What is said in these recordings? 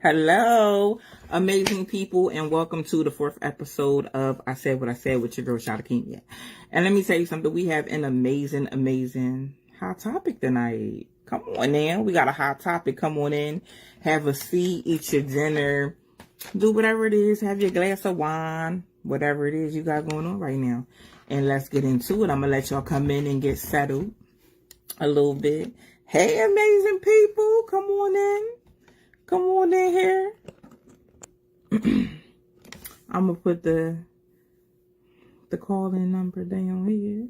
Hello, amazing people, and welcome to the 4th episode of I Said What I Said with your girl, Shada Kenya. And let me tell you something. We have an amazing hot topic tonight. Come on now. We got a hot topic. Come on in. Have a seat. Eat your dinner. Do whatever it is. Have your glass of wine. Whatever it is you got going on right now. And let's get into it. I'm going to let y'all come in and get settled a little bit. Hey, amazing people. Come on in. Come on in here. I'm going to put the call-in number down here.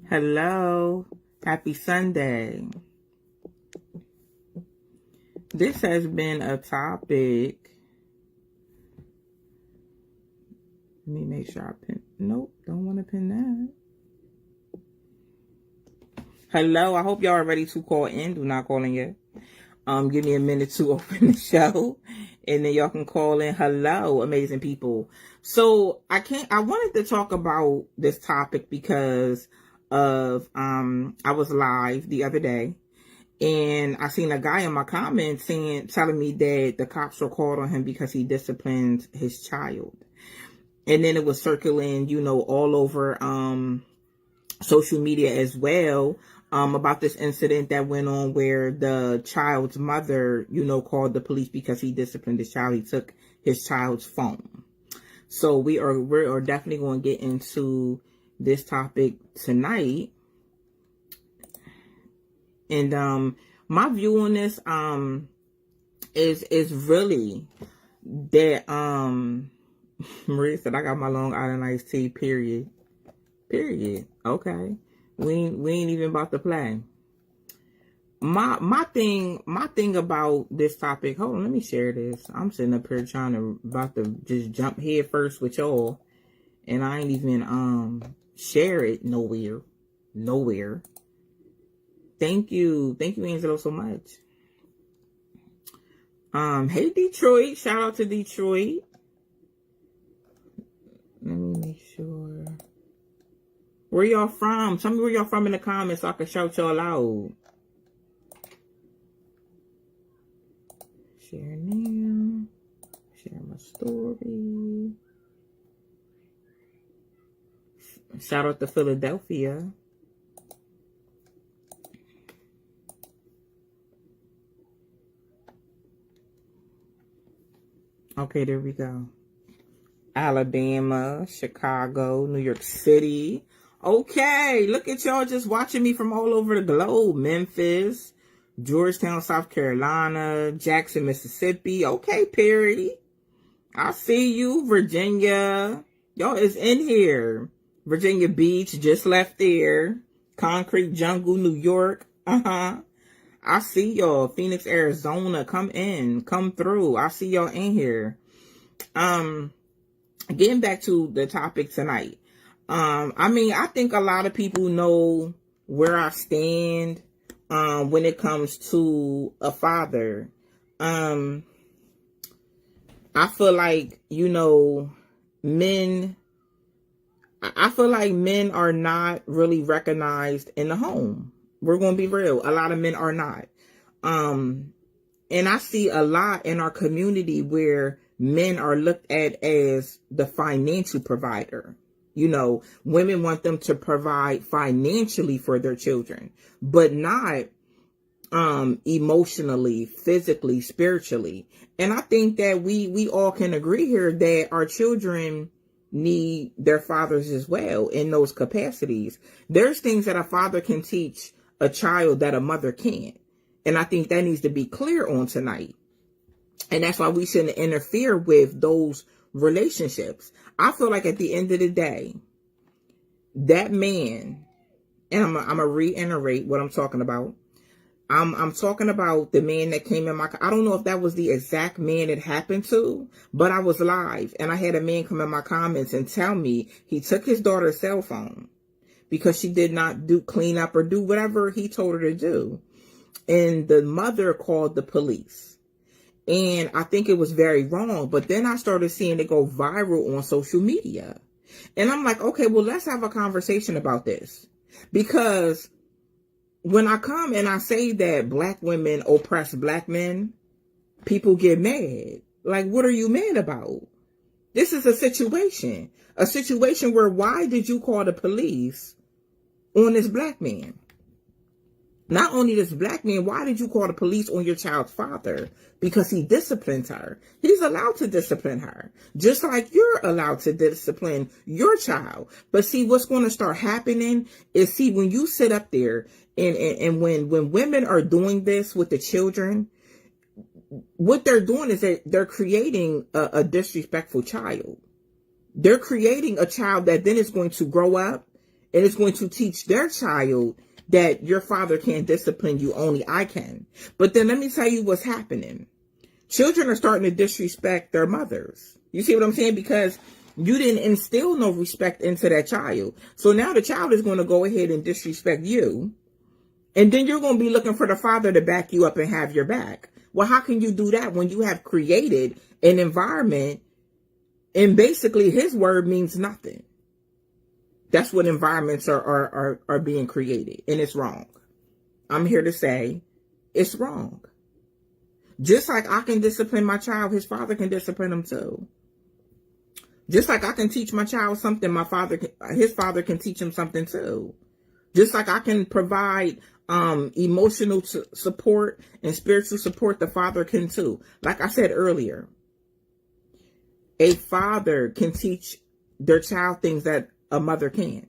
Hello. Happy Sunday. This has been a topic. Let me make sure I pin. Nope, don't want to pin that. Hello, I hope y'all are ready to call in. Do not call in yet. Give me a minute to open the show, and then y'all can call in. Hello, amazing people. So I wanted to talk about this topic because of I was live the other day, and I seen a guy in my comments telling me that the cops were called on him because he disciplined his child, and then it was circling, all over social media as well. About this incident that went on where the child's mother, called the police because he disciplined his child. He took his child's phone. So we're definitely going to get into this topic tonight. And my view on this is really that Maria said I got my Long Island iced tea, period. Okay. We ain't even about to play. My thing about this topic. Hold on, let me share this. I'm sitting up here about to just jump head first with y'all, and I ain't even share it nowhere. Thank you, Angelo, so much. Hey Detroit, shout out to Detroit. Let me make sure. Where y'all from? Tell me where y'all from in the comments so I can shout y'all out. Share now. Share my story. Shout out to Philadelphia. Okay, there we go. Alabama, Chicago, New York City. Okay, look at y'all just watching me from all over the globe. Memphis, Georgetown, South Carolina, Jackson, Mississippi. Okay, Perry. I see you. Virginia. Y'all is in here. Virginia Beach, just left there. Concrete Jungle, New York. I see y'all. Phoenix, Arizona. Come in. Come through. I see y'all in here. Getting back to the topic tonight. I think a lot of people know where I stand when it comes to a father. I feel like, men are not really recognized in the home. We're going to be real. A lot of men are not. And I see a lot in our community where men are looked at as the financial provider. Women want them to provide financially for their children, but not emotionally, physically, spiritually. And I think that we all can agree here that our children need their fathers as well in those capacities. There's things that a father can teach a child that a mother can't. And I think that needs to be clear on tonight. And that's why we shouldn't interfere with those relationships. I feel like at the end of the day, that man, and I'm going to reiterate what I'm talking about. I'm talking about the man that came in I don't know if that was the exact man it happened to, but I was live and I had a man come in my comments and tell me he took his daughter's cell phone because she did not clean up or do whatever he told her to do. And the mother called the police. And I think it was very wrong. But then I started seeing it go viral on social media. And I'm like, okay, well, let's have a conversation about this. Because when I come and I say that black women oppress black men, people get mad. Like, what are you mad about? This is a situation where why did you call the police on this black man? Not only this black man, why did you call the police on your child's father? Because he disciplines her. He's allowed to discipline her, just like you're allowed to discipline your child. But see, what's going to start happening is, see, when you sit up there and when women are doing this with the children, what they're doing is that they're creating a disrespectful child. They're creating a child that then is going to grow up and is going to teach their child that your father can't discipline you, only I can. But then let me tell you what's happening. Children are starting to disrespect their mothers. You see what I'm saying? Because you didn't instill no respect into that child. So now the child is going to go ahead and disrespect you. And then you're going to be looking for the father to back you up and have your back. Well, how can you do that when you have created an environment and basically his word means nothing? That's what environments are being created, and it's wrong. I'm here to say it's wrong. Just like I can discipline my child, his father can discipline him too. Just like I can teach my child something, his father can teach him something too. Just like I can provide emotional support and spiritual support, the father can too. Like I said earlier, a father can teach their child things that a mother can.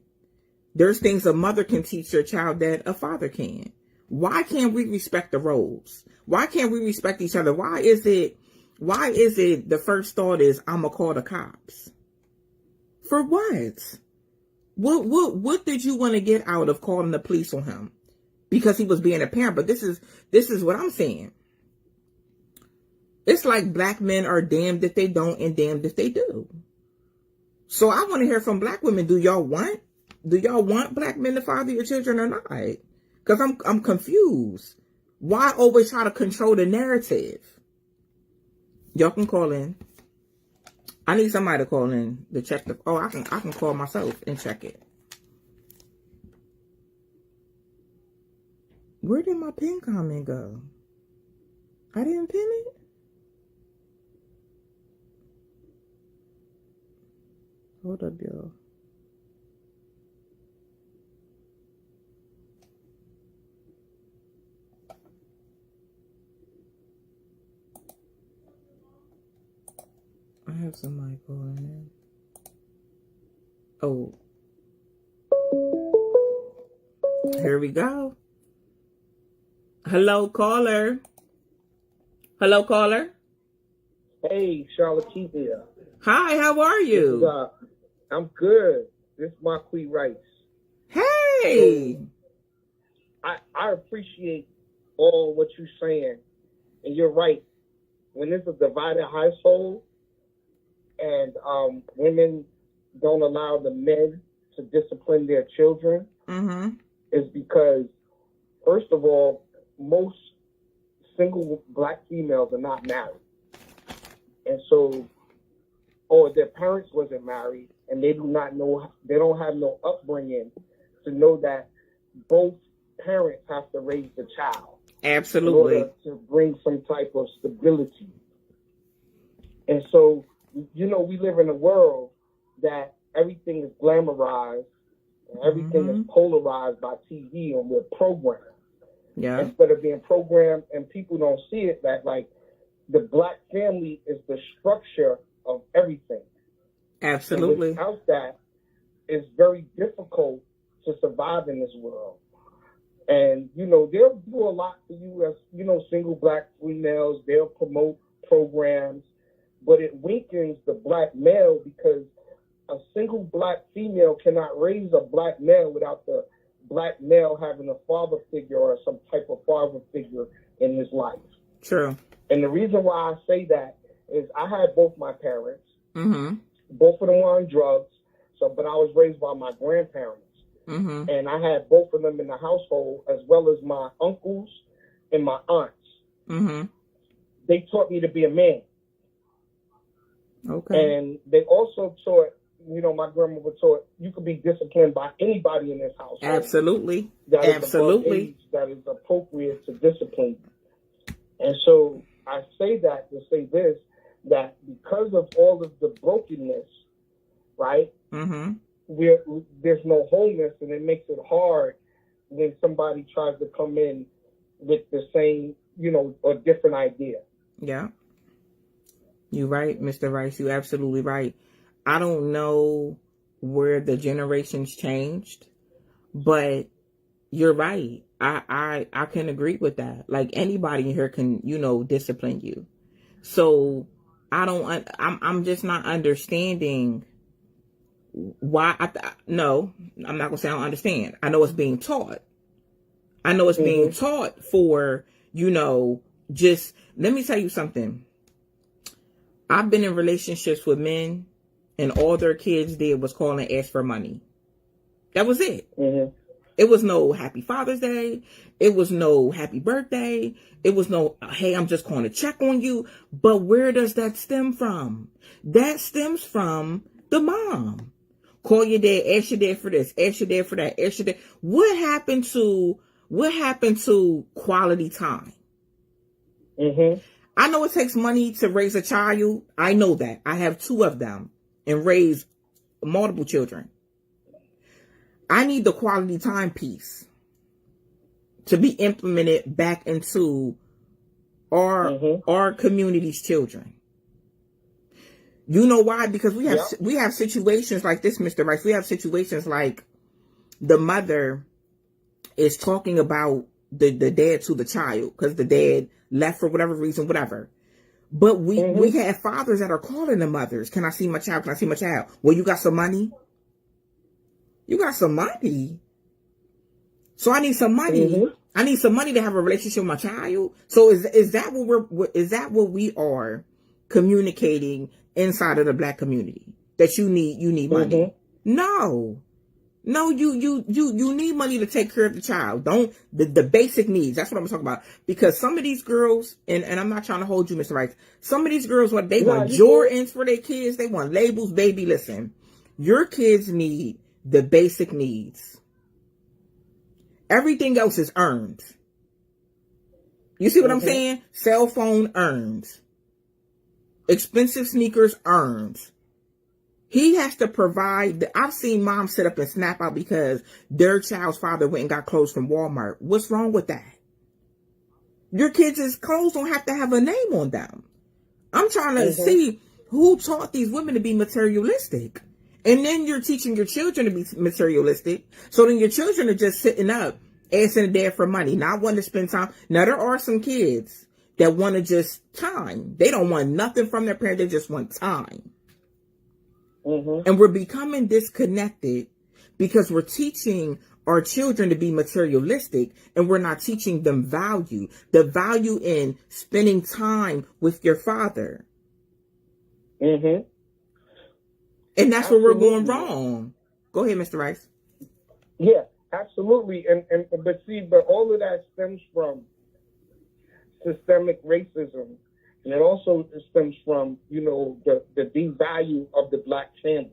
There's things a mother can teach their child that a father can. Why can't we respect the roles? Why can't we respect each other? Why is it the first thought is, I'm gonna call the cops? For what? What did you want to get out of calling the police on him? Because he was being a parent. But this is what I'm saying. It's like black men are damned if they don't and damned if they do. So I want to hear from black women. Do y'all want black men to father your children or not? Because I'm confused. Why always try to control the narrative? Y'all can call in. I need somebody to call in to check I can call myself and check it. Where did my pin comment go? I didn't pin it? Hold up, y'all. I have somebody calling in. Oh. Here we go. Hello, caller. Hello, caller. Hey, Charlotte Keith here. Hi, how are you? I'm good. This is Marquis Rice. Hey! I appreciate all what you're saying. And you're right. When it's a divided household and women don't allow the men to discipline their children, is because, first of all, most single black females are not married. And so, or their parents wasn't married, and they don't have no upbringing to know that both parents have to raise the child. Absolutely. In order to bring some type of stability. And so, we live in a world that everything is glamorized and everything is polarized by TV, and we're programmed. Yeah. Instead of being programmed, and people don't see it, that like the black family is the structure of everything. Absolutely. And without that, it's very difficult to survive in this world. And, they'll do a lot for you as, single black females. They'll promote programs, but it weakens the black male, because a single black female cannot raise a black male without the black male having a father figure or some type of father figure in his life. True. And the reason why I say that is I had both my parents. Both of them were on drugs. But I was raised by my grandparents. And I had both of them in the household, as well as my uncles and my aunts. They taught me to be a man. Okay. And they also taught, my grandmother taught, you could be disciplined by anybody in this household. Absolutely. That is Absolutely. above age, that is appropriate to discipline. And so I say that to say this, that because of all of the brokenness, right, Mm-hmm. there's no wholeness, and it makes it hard when somebody tries to come in with the same, or different idea. Yeah. You're right, Mr. Rice. You're absolutely right. I don't know where the generations changed, but you're right. I can agree with that. Like anybody in here can, discipline you. So I'm just not understanding why. No, I'm not gonna say I don't understand. I know it's being taught. I know it's being taught for, just, let me tell you something. I've been in relationships with men and all their kids did was call and ask for money. That was it. Mm-hmm. It was no happy Father's Day. It was no happy birthday. It was no, hey, I'm just calling to check on you. But where does that stem from? That stems from the mom. Call your dad, ask your dad for this, ask your dad for that, ask your dad. What happened to quality time? Mm-hmm. I know it takes money to raise a child. I know that. I have 2 of them and raise multiple children. I need the quality time piece to be implemented back into our community's children. You know why? Because we have situations like this, Mr. Rice. We have situations like the mother is talking about the dad to the child because the dad left for whatever reason, whatever. But we have fathers that are calling the mothers. Can I see my child? Can I see my child? Well, you got some money? You got some money? So I need some money. I need some money to have a relationship with my child. So is that what we are communicating inside of the Black community? That you need money? No, you need money to take care of the child. Don't the basic needs. That's what I'm talking about. Because some of these girls, and I'm not trying to hold you, Mr. Rice. Some of these girls, want Jordans for their kids. They want labels. Baby, listen, your kids need the basic needs. Everything else is earned. You see what I'm saying? Cell phone earned. Expensive sneakers earned. He has to provide. I've seen moms sit up and snap out because their child's father went and got clothes from Walmart. What's wrong with that? Your kids' clothes don't have to have a name on them. I'm trying to see who taught these women to be materialistic. And then you're teaching your children to be materialistic. So then your children are just sitting up, asking the dad for money, not wanting to spend time. Now, there are some kids that want to just time. They don't want nothing from their parents. They just want time. And we're becoming disconnected because we're teaching our children to be materialistic and we're not teaching them value. The value in spending time with your father. And that's where we're going wrong. Go ahead, Mr. Rice. Yeah, absolutely. But all of that stems from systemic racism. And it also stems from, the devalue of the Black family,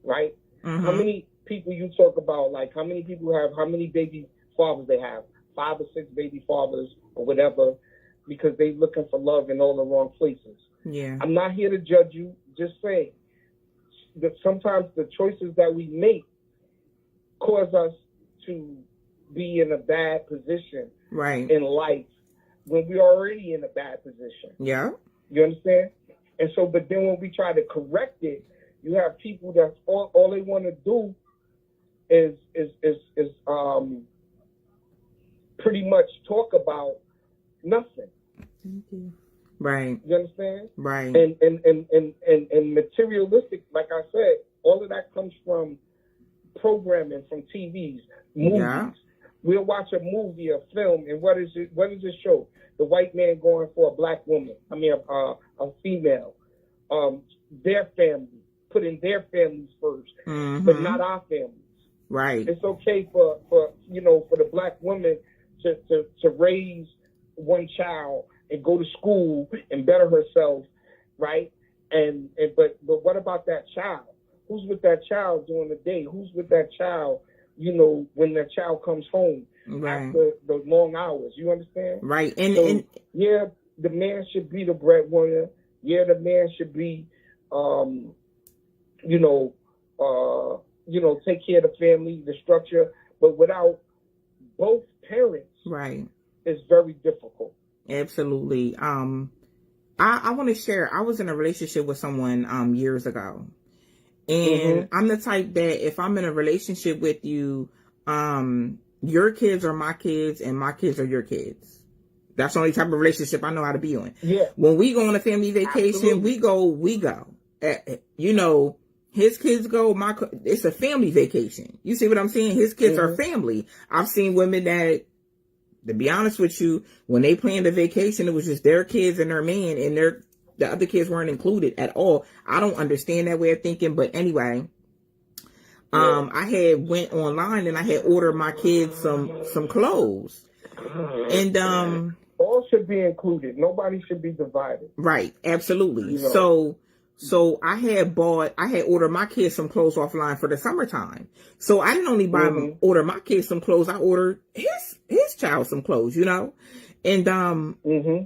right? How many people you talk about, like how many people have, how many baby fathers they have, 5 or 6 baby fathers or whatever, because they're looking for love in all the wrong places. Yeah. I'm not here to judge you, just saying that sometimes the choices that we make cause us to be in a bad position in life when we're already in a bad position. Yeah. You understand? And so, but then when we try to correct it, you have people that all they want to do is pretty much talk about nothing. Right. You understand? Right. And materialistic, like I said, all of that comes from programming, from TVs, movies. Yeah. We'll watch a movie, a film, and what does it show? The white man going for a black woman. I mean, a female. Their family, putting their families first, but not our families. Right. It's okay for the black woman to raise one child and go to school and better herself, right? But what about that child? Who's with that child during the day? Who's with that child, you know, when that child comes home after the long hours? You understand? Right. And yeah, the man should be the breadwinner. Yeah, the man should be, take care of the family, the structure. But without both parents, right, it's very difficult. Absolutely. I want to share. I was in a relationship with someone years ago, and I'm the type that if I'm in a relationship with you, your kids are my kids, and my kids are your kids. That's the only type of relationship I know how to be on. Yeah. When we go on a family vacation, we go. You know, his kids go. It's a family vacation. You see what I'm saying? His kids are family. I've seen women that, to be honest with you, when they planned a vacation, it was just their kids and their man, and the other kids weren't included at all. I don't understand that way of thinking, but anyway, I had went online and I had ordered my kids some clothes, and all should be included. Nobody should be divided. Right, absolutely. You know. So I had ordered my kids some clothes offline for the summertime. So I didn't only order my kids some clothes, I ordered his child some clothes, you know. And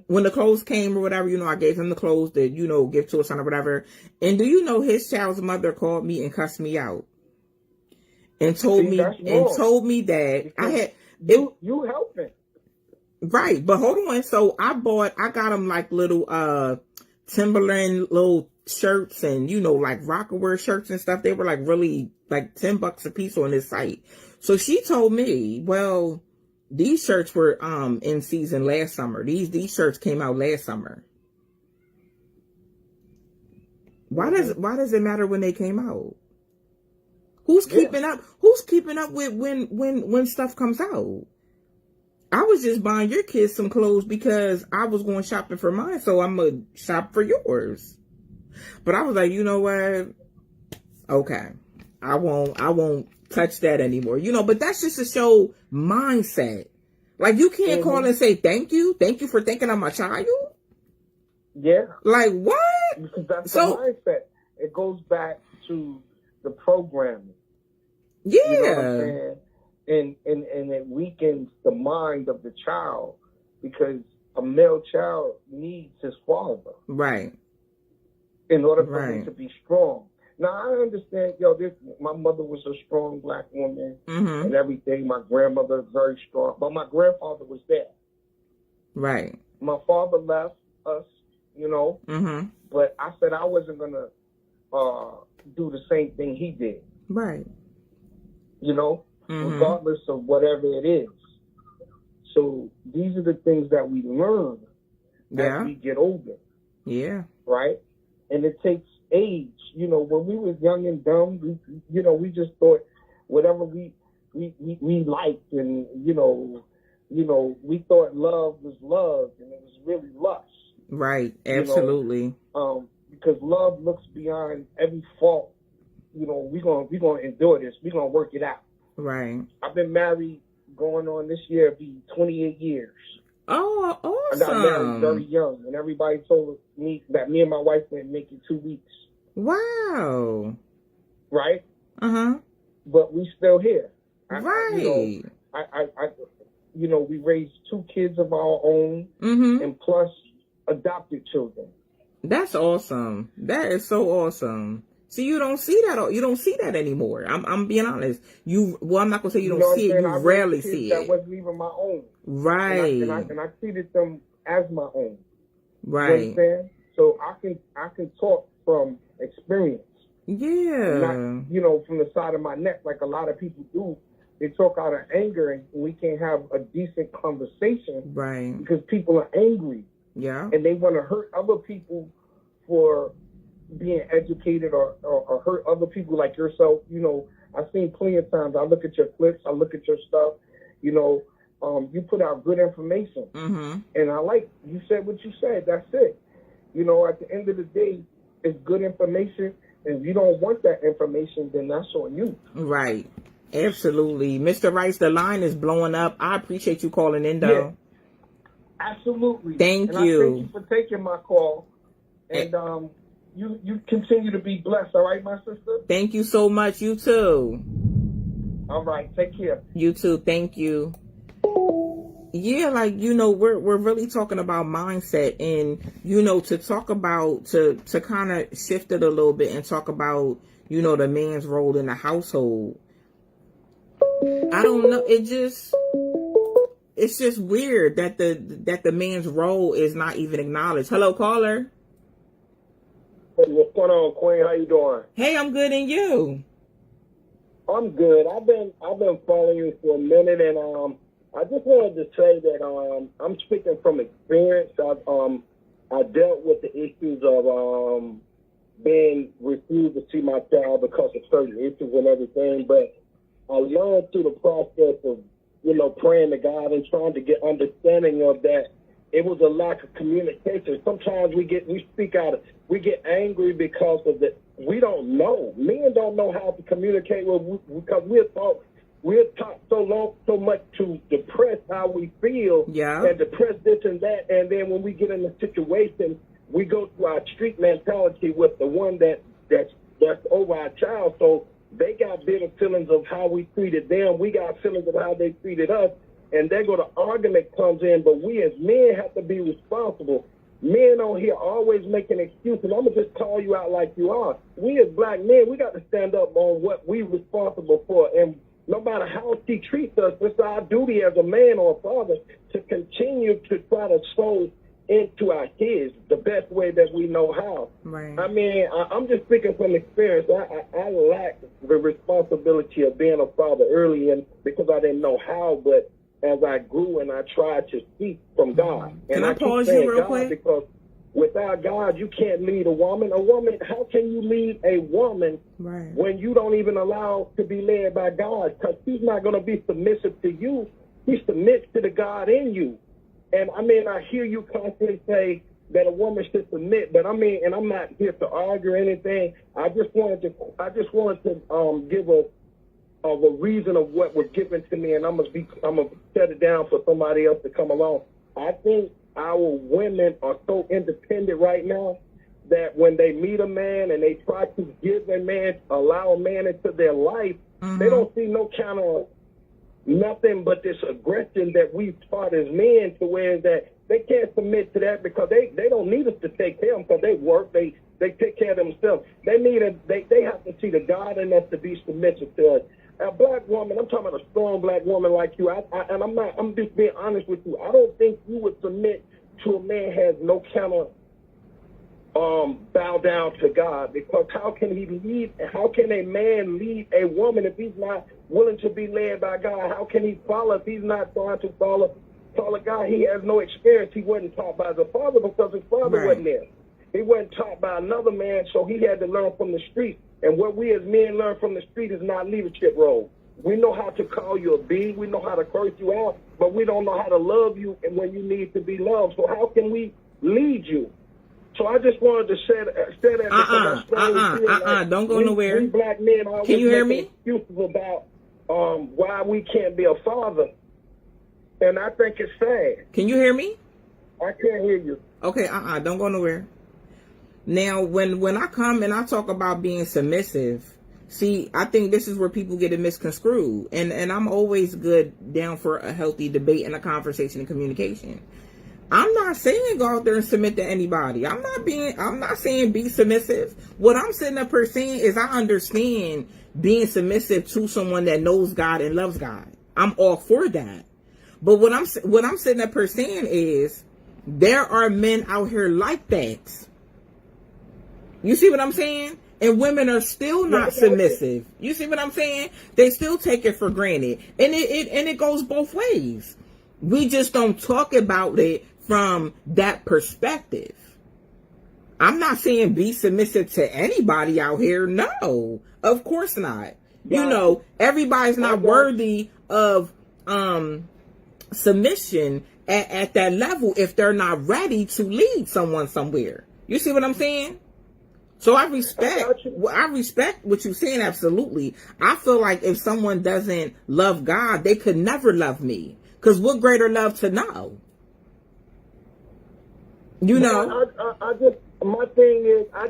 when the clothes came or whatever, you know, I gave him the clothes that, you know, give to a son or whatever. And do you know his child's mother called me and cussed me out and told me that I had you helping. Right, but hold on. So I got him like little Timberland little shirts and, you know, like Rockaware shirts and stuff. They were like really like $10 a piece on this site. So she told me, well, these shirts were in season last summer. These shirts came out last summer. Why does it matter when they came out? Who's keeping up? Who's keeping up with when stuff comes out? I was just buying your kids some clothes because I was going shopping for mine, so I'm gonna shop for yours. But I was like, you know what? Okay, I won't touch that anymore. You know, but that's just to show mindset. Like, you can't call and say thank you for thinking of my child. Yeah. Like, what? Because that's the mindset. It goes back to the programming. Yeah. You know what I'm saying? And it weakens the mind of the child because a male child needs his father. Right. In order for him to be strong. Now, I understand, my mother was a strong black woman and everything. My grandmother is very strong. But my grandfather was there. Right. My father left us, you know. But I said I wasn't going to do the same thing he did. Right. You know? Regardless of whatever it is. So these are the things that we learn as we get older. Yeah. Right? And it takes age. You know, when we was young and dumb, we just thought whatever we liked, and we thought love was love, and it was really lust. Right. Absolutely. Because love looks beyond every fault. You know, we're gonna endure this. We're gonna work it out. Right. I've been married going on this year, it'll be 28 years. Oh, awesome. I got married very young, and everybody told me that me and my wife wouldn't make it 2 weeks. Wow. Right? Uh-huh. But we still here. Right. We raised 2 kids of our own, and plus adopted children. That's awesome. That is so awesome. See, you don't see that. You don't see that anymore. I'm being honest. I'm not gonna say you don't see it. You rarely see it. That wasn't even my own. Right. And I treated them as my own. Right. You understand? So I can talk from experience. Yeah. Not, from the side of my neck like a lot of people do. They talk out of anger, and we can't have a decent conversation. Right. Because people are angry. Yeah. And they want to hurt other people for being educated or hurt other people like yourself. I've seen plenty of times. I look at your clips, I look at your stuff. You put out good information, and I like you said what you said. That's it. At the end of the day, it's good information, and if you don't want that information, then that's on you. Right. Absolutely, Mr. Rice. The line is blowing up. I appreciate you calling in, though. Yeah, absolutely. Thank you. I thank you for taking my call, and you continue to be blessed. All right, my sister. Thank you so much. You too. All right. Take care. You too. Thank you. Yeah, like, we're really talking about mindset, and to talk about to kind of shift it a little bit and talk about the man's role in the household. I don't know, it's just weird that the man's role is not even acknowledged. Hello, caller. Hey, what's going on, Queen? How you doing? Hey, I'm good, and you? I'm good. I've been following you for a minute, and I just wanted to say that I'm speaking from experience. I dealt with the issues of being refused to see my child because of certain issues and everything, but I learned through the process of praying to God and trying to get understanding of that. It was a lack of communication. Sometimes we get angry because of we don't know. Men don't know how to communicate because we're taught so much to depress how we feel, and depress this and that, and then when we get in a situation, we go to our street mentality with the one that's over our child. So they got bitter feelings of how we treated them. We got feelings of how they treated us, and there go the argument comes in. But we as men have to be responsible. Men on here always making excuses. I'm gonna just call you out like you are. We as black men, we got to stand up on what we responsible for, and no matter how she treats us, it's our duty as a man or a father to continue to try to sow into our kids the best way that we know how. Right. I mean, I'm just speaking from experience. I lacked the responsibility of being a father early, and because I didn't know how, but as I grew and I tried to seek from God. Can I pause you real quick? Because without God, you can't lead a woman. A woman, how can you lead a woman when you don't even allow to be led by God? Because she's not going to be submissive to you. She submits to the God in you. And I mean, I hear you constantly say that a woman should submit, but I mean, and I'm not here to argue or anything. I just wanted to give a reason of what was given to me, and I'm gonna set it down for somebody else to come along. I think our women are so independent right now that when they meet a man and they try to allow a man into their life, they don't see no kind of nothing but this aggression that we've taught as men, to where that they can't submit to that because they don't need us to take care of them, because they work, they take care of themselves. They have to see the God in us to be submissive to us. A black woman, I'm talking about a strong black woman like you, I'm just being honest with you. I don't think you would submit to a man has no kind of bow down to God, because how can a man lead a woman if he's not willing to be led by God? How can he follow if he's not trying to follow God? He has no experience. He wasn't taught by his father because his father wasn't there. He wasn't taught by another man, so he had to learn from the street. And what we as men learn from the street is not leadership role. We know how to call you a B, we know how to curse you out, but we don't know how to love you and when you need to be loved. So how can we lead you? So I just wanted to say that. Don't go nowhere. We black men always can you hear me? Excuses about why we can't be a father, and I think it's sad. Can you hear me? I can't hear you. Okay, don't go nowhere. Now, when I come and I talk about being submissive, see, I think this is where people get it misconstrued, and I'm always down for a healthy debate and a conversation and communication. I'm not saying go out there and submit to anybody. I'm not saying be submissive. What I'm sitting up here saying is I understand being submissive to someone that knows God and loves God. I'm all for that. But what I'm sitting up here saying is there are men out here like that. You see what I'm saying? And women are still not submissive. You see what I'm saying? They still take it for granted. And it goes both ways. We just don't talk about it from that perspective. I'm not saying be submissive to anybody out here. No, of course not. Everybody's not worthy of submission at that level if they're not ready to lead someone somewhere. You see what I'm saying? So I respect what you're saying, absolutely. I feel like if someone doesn't love God, they could never love me. Because what greater love to know? my thing is, I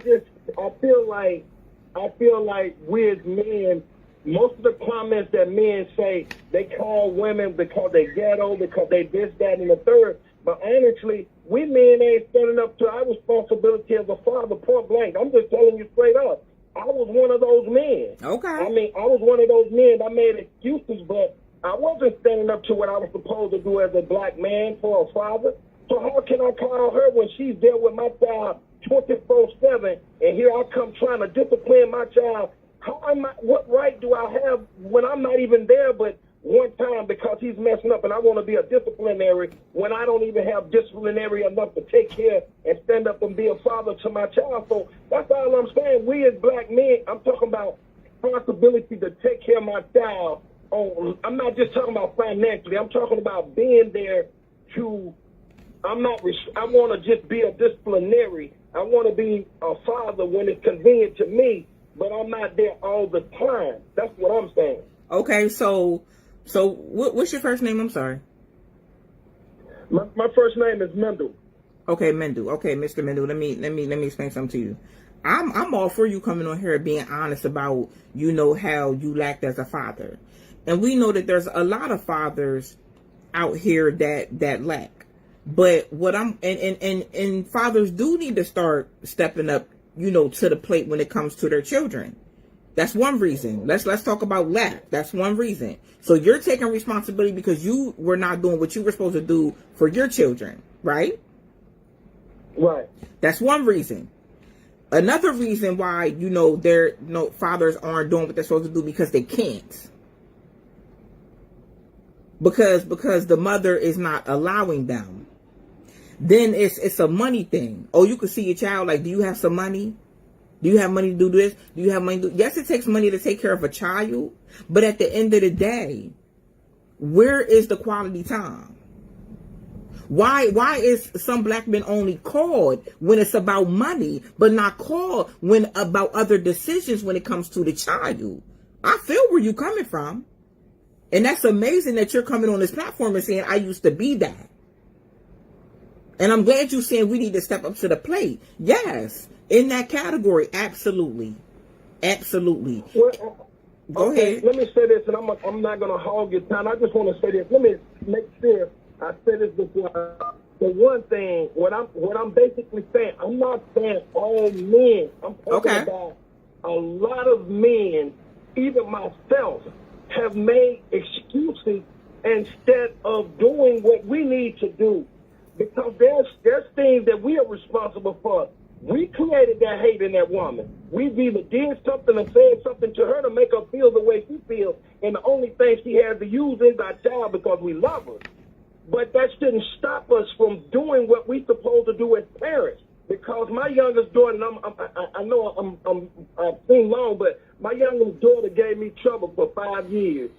feel like we as men, most of the comments that men say, they call women because they ghetto, because they this, that, and the third. But honestly, we men ain't standing up to our responsibility as a father, point blank. I'm just telling you straight up. I was one of those men. Okay. I mean, I was one of those men that made excuses, but I wasn't standing up to what I was supposed to do as a black man for a father. So how can I call her when she's there with my child 24/7, and here I come trying to discipline my child? What right do I have when I'm not even there but one time because he's messing up and I want to be a disciplinary when I don't even have disciplinary enough to take care and stand up and be a father to my child? So that's all I'm saying. We as black men, I'm talking about responsibility to take care of my child. I'm not just talking about financially. I'm talking about being there to, I want to just be a disciplinary. I want to be a father when it's convenient to me, but I'm not there all the time. That's what I'm saying. Okay, so what's your first name? I'm sorry. My first name is Mendel. Okay, Mendel. Okay, Mr. Mendel. Let me explain something to you. I'm all for you coming on here and being honest about, how you lacked as a father. And we know that there's a lot of fathers out here that lack. But what and fathers do need to start stepping up, to the plate when it comes to their children. That's one reason. Let's talk about lack. That's one reason. So you're taking responsibility because you were not doing what you were supposed to do for your children, right? Right. That's one reason. Another reason why, fathers aren't doing what they're supposed to do because they can't. Because the mother is not allowing them. Then it's a money thing. Oh, you can see your child, like, do you have some money? Do you have money to do this? Do you have money to do? Yes, it takes money to take care of a child. But at the end of the day, where is the quality time? Why is some black men only called when it's about money, but not called when about other decisions when it comes to the child? I feel where you're coming from. And that's amazing that you're coming on this platform and saying, I used to be that. And I'm glad you're saying we need to step up to the plate. Yes, in that category, absolutely. Absolutely. Well, Go ahead. Let me say this, and I'm not going to hog your time. I just want to say this. Let me make sure I say this before. The one thing, what I'm basically saying, I'm not saying all men. I'm talking about a lot of men, even myself, have made excuses instead of doing what we need to do. Because there's things that we are responsible for. We created that hate in that woman. We've either did something or said something to her to make her feel the way she feels, and the only thing she has to use is our child because we love her. But that shouldn't stop us from doing what we're supposed to do as parents. Because my youngest daughter, and I know I've seen long, but my youngest daughter gave me trouble for 5 years.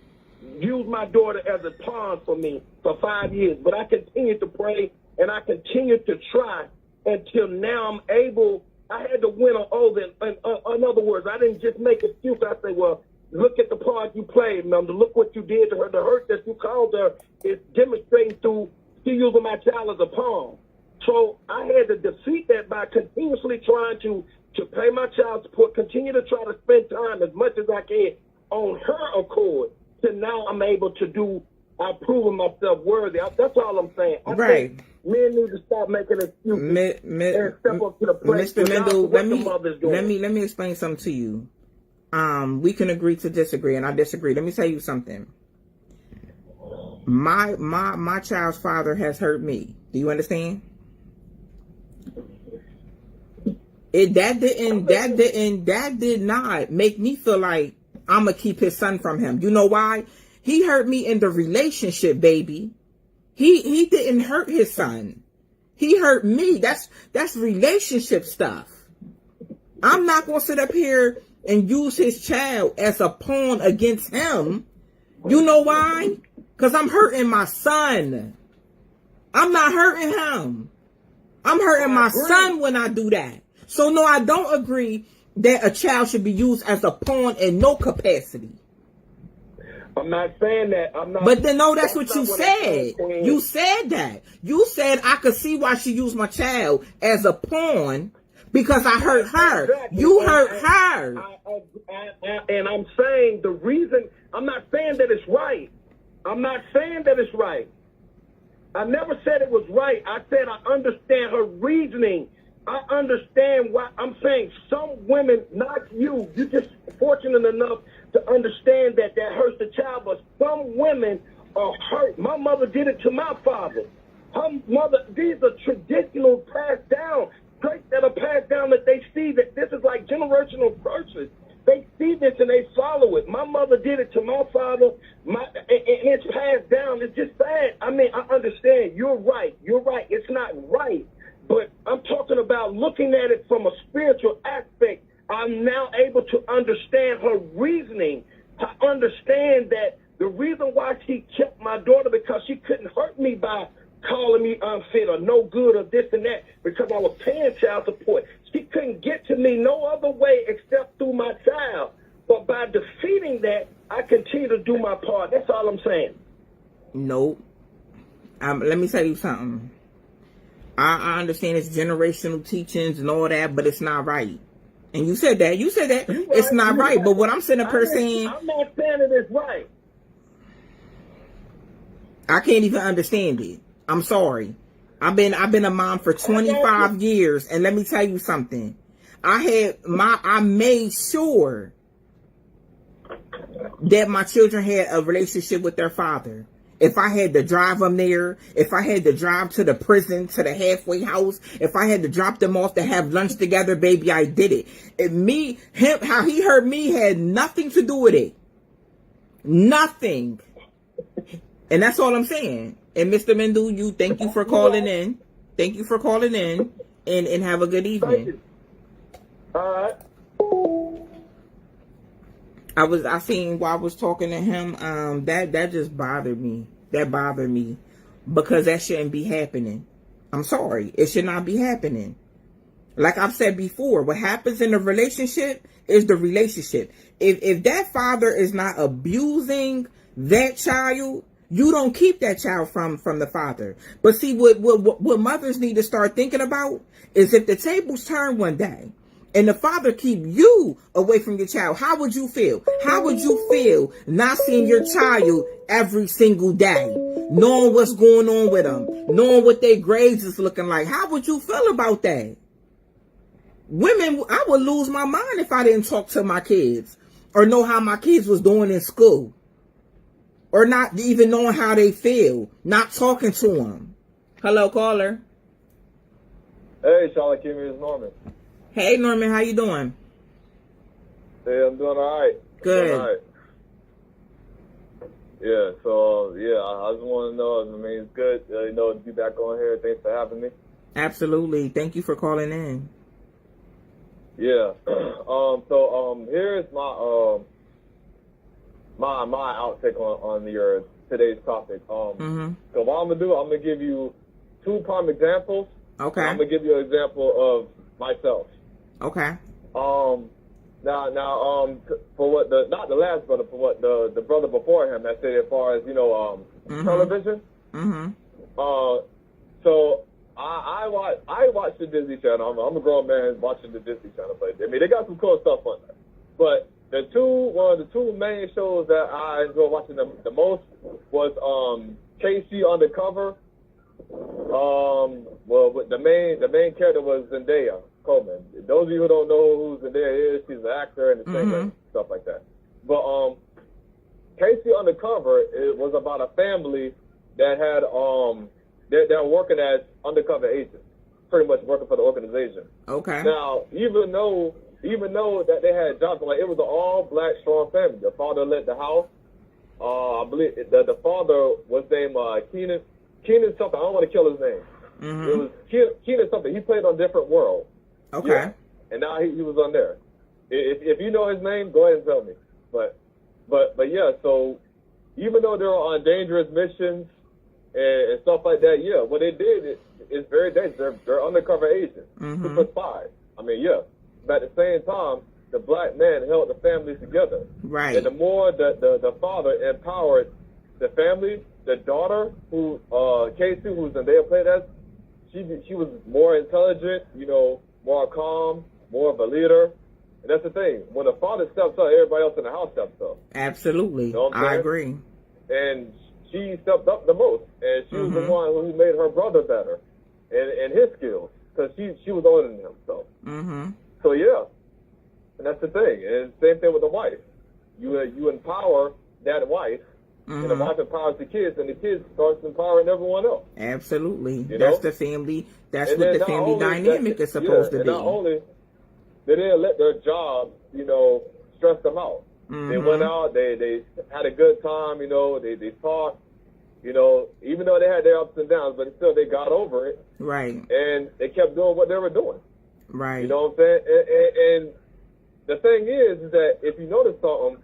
Used my daughter as a pawn for me for 5 years. But I continue to pray and I continue to try until now I'm able. I had to win her over. In other words, I didn't just make excuses. I say, well, look at the part you played, man. Look what you did to her. The hurt that you caused her is demonstrating through you using my child as a pawn. So I had to defeat that by continuously trying to pay my child support, continue to try to spend time as much as I can on her accord. So now I'm able to do, I've proven myself worthy. That's all I'm saying. I think men need to stop making excuses and step up to the plate. Mr. Mendel, let me explain something to you. We can agree to disagree, and I disagree. Let me tell you something. My child's father has hurt me. Do you understand? That did not make me feel like I'm gonna keep his son from him. You know why? He hurt me in the relationship, baby. He didn't hurt his son. He hurt me. That's relationship stuff. I'm not gonna sit up here and use his child as a pawn against him. You know why? Because I'm hurting my son. I'm not hurting him. I'm hurting my son when I do that. So no, I don't agree that a child should be used as a pawn in no capacity. I'm not saying that. But then no, that's what you said. You said that. You said I could see why she used my child as a pawn Because I hurt her. Exactly. You hurt her. And I'm saying the reason, I'm not saying that it's right. I'm not saying that it's right. I never said it was right. I said I understand her reasoning. I understand why. I'm saying some women, not you, you're just fortunate enough to understand that hurts the child, but some women are hurt. My mother did it to my father. Her mother, these are traditional passed down, traits that are passed down that they see that this is like generational curses. They see this and they follow it. My mother did it to my father, and it's passed down. It's just sad. I mean, I understand. You're right. You're right. It's not right. But I'm talking about looking at it from a spiritual aspect. I'm now able to understand her reasoning. I understand that the reason why she kept my daughter because she couldn't hurt me by calling me unfit or no good or this and that because I was paying child support. She couldn't get to me no other way except through my child. But by defeating that, I continue to do my part. That's all I'm saying. Nope. Let me tell you something. I understand it's generational teachings and all that, but it's not right. And you said that. Right, it's not right. But what I'm sitting up here saying, I'm not saying it is right. I can't even understand it. I'm sorry. I've been a mom for 25 years, and let me tell you something. I made sure that my children had a relationship with their father. If I had to drive them there, if I had to drive to the prison, to the halfway house, if I had to drop them off to have lunch together, baby, I did it. How he hurt me had nothing to do with it. Nothing. And that's all I'm saying. And Mr. Mendu, thank you for calling in. Thank you for calling in, and have a good evening. All right. I seen while I was talking to him, that just bothered me. That bothered me because that shouldn't be happening. I'm sorry. It should not be happening. Like I've said before, what happens in a relationship is the relationship. If that father is not abusing that child, you don't keep that child from the father. But see, what mothers need to start thinking about is if the tables turn one day and the father keep you away from your child, how would you feel? How would you feel not seeing your child every single day, knowing what's going on with them, knowing what their grades is looking like? How would you feel about that? Women, I would lose my mind if I didn't talk to my kids or know how my kids was doing in school. Or not even knowing how they feel, not talking to them. Hello, caller. Hey, Charlotte Kimmy, it's Norman. Hey, Norman, how you doing? Hey, I'm doing all right. Good. All right. Yeah, so, I just want to know, I mean, it's good, to be back on here. Thanks for having me. Absolutely. Thank you for calling in. Yeah. Here's my outtake on your today's topic. So what I'm gonna do, I'm gonna give you two prime examples. Okay. I'm gonna give you an example of myself. Okay. Now, for what not the last brother, for what the brother before him that said as far as television. So I watch the Disney Channel. I'm a grown man watching the Disney Channel, but I mean they got some cool stuff on there. But one of the two main shows that I enjoy watching the most was KC Undercover. The main character was Zendaya Coleman. Those of you who don't know who Zendaya is, she's an actor and a singer and stuff like that. But KC Undercover, it was about a family that had they're working as undercover agents, pretty much working for the organization. Okay. Now, even though that they had jobs, like it was an all-black, strong family. The father led the house. I believe the father was named Keenan something. I don't want to kill his name. It was Keenan something. He played on Different World. Okay. Yeah. And now he was on there. If you know his name, go ahead and tell me. But yeah. So even though they were on dangerous missions and stuff like that, yeah, what they did is very dangerous. They're undercover agents, super spies. I mean, yeah. But at the same time, the black man held the family together. Right. And the more the father empowered the family, the daughter, who Casey, who's Zendaya played as, she was more intelligent, more calm, more of a leader. And that's the thing. When the father steps up, everybody else in the house steps up. Absolutely. You know what I'm I saying? agree. And she stepped up the most. And she was the one who made her brother better and his skills. Because she was older than him. So yeah. And that's the thing. And same thing with the wife. You empower that wife. And the wife empowers the kids, and the kids starts empowering everyone else. Absolutely. You That's know? the family. That's And what then the family dynamic is supposed to and be. not only, they didn't let their job, stress them out. They went out, they had a good time, they talked, even though they had their ups and downs, but still they got over it. Right. And they kept doing what they were doing. Right. You know what I'm saying? And the thing is that if you notice something,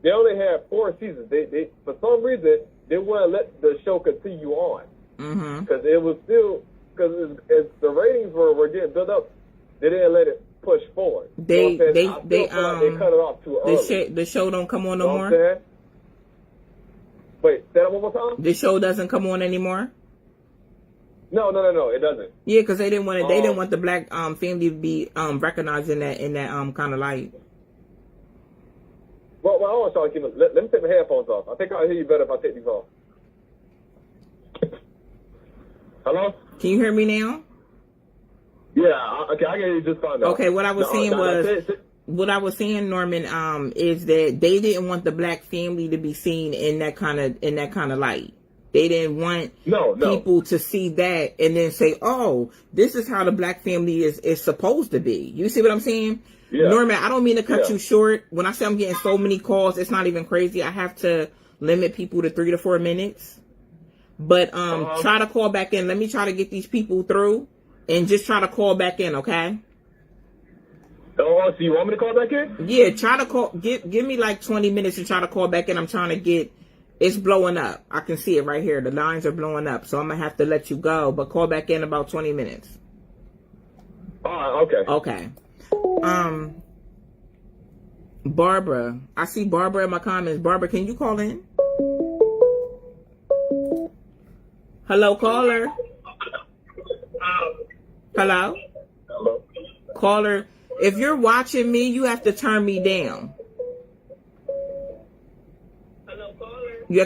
they only had 4 seasons. They for some reason, they wouldn't let the show continue on. Because it was still, because as the ratings were getting built up, they didn't let it push forward. They cut it off too early. The show don't come on no more? What I'm saying? Wait, say that one more time? The show doesn't come on anymore? No, it doesn't. Yeah, because they didn't want the black family to be recognized in that kind of light. Well, I want y'all to keep it. Let me take my headphones off. I think I'll hear you better if I take these off. Hello? Can you hear me now? Yeah, okay, I can hear you just fine now. Okay, what I was saying, Norman, is that they didn't want the black family to be seen in that kind of light. They didn't want people to see that and then say, "Oh, this is how the black family is supposed to be." You see what I'm saying? Yeah. Norman, I don't mean to cut you short. When I say I'm getting so many calls, it's not even crazy. I have to limit people to 3 to 4 minutes. But try to call back in. Let me try to get these people through, and just try to call back in, okay? Oh, so you want me to call back in? Yeah, try to call. Give me like 20 minutes to try to call back in. I'm trying to get. It's blowing up. I can see it right here. The lines are blowing up, so I'm gonna have to let you go. But call back in about 20 minutes. Okay. Okay. Barbara. I see Barbara in my comments. Barbara, can you call in? Hello, caller. Hello? Hello? Caller, if you're watching me, you have to turn me down. Hello, caller. You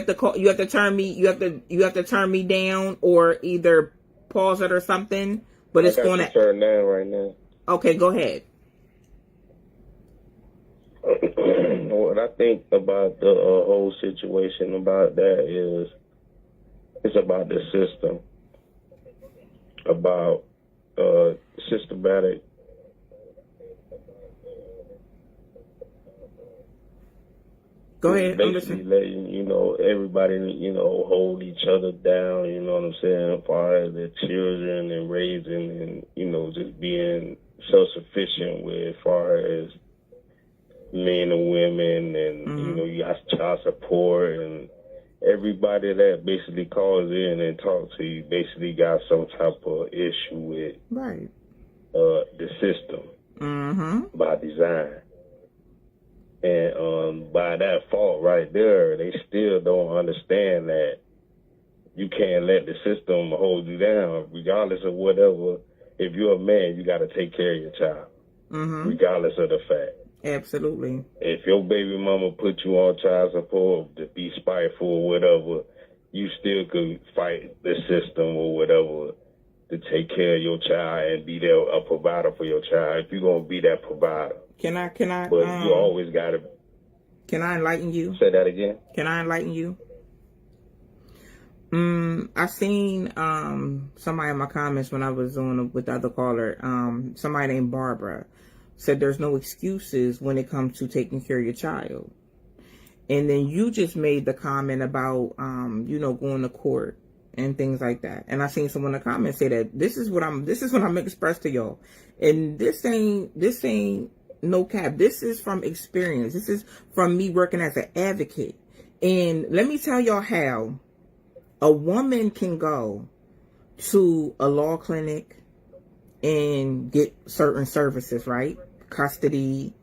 have to turn me down, or either pause it or something. But it's going to turn down right now. Okay, go ahead. What I think about the whole situation about that is, it's about the system, about systematic. Go ahead. Basically letting, everybody, hold each other down, you know what I'm saying, as far as their children and raising and, just being self-sufficient with as far as men and women and, you got child support and everybody that basically calls in and talks to you basically got some type of issue with the system by design. And by that fault right there, they still don't understand that you can't let the system hold you down, regardless of whatever. If you're a man, you got to take care of your child, regardless of the fact. Absolutely. If your baby mama put you on child support to be spiteful or whatever, you still could fight the system or whatever to take care of your child and be there, a provider for your child. If you're going to be that provider. Can I? But you always got to. Can I enlighten you? Say that again. Can I enlighten you? I seen somebody in my comments when I was on with the other caller. Somebody named Barbara said there's no excuses when it comes to taking care of your child. And then you just made the comment about going to court and things like that. And I seen someone in the comments say that this is what I'm expressed to y'all. And this ain't no cap. This is from experience. This is from me working as an advocate. And let me tell y'all how a woman can go to a law clinic and get certain services, right? Custody,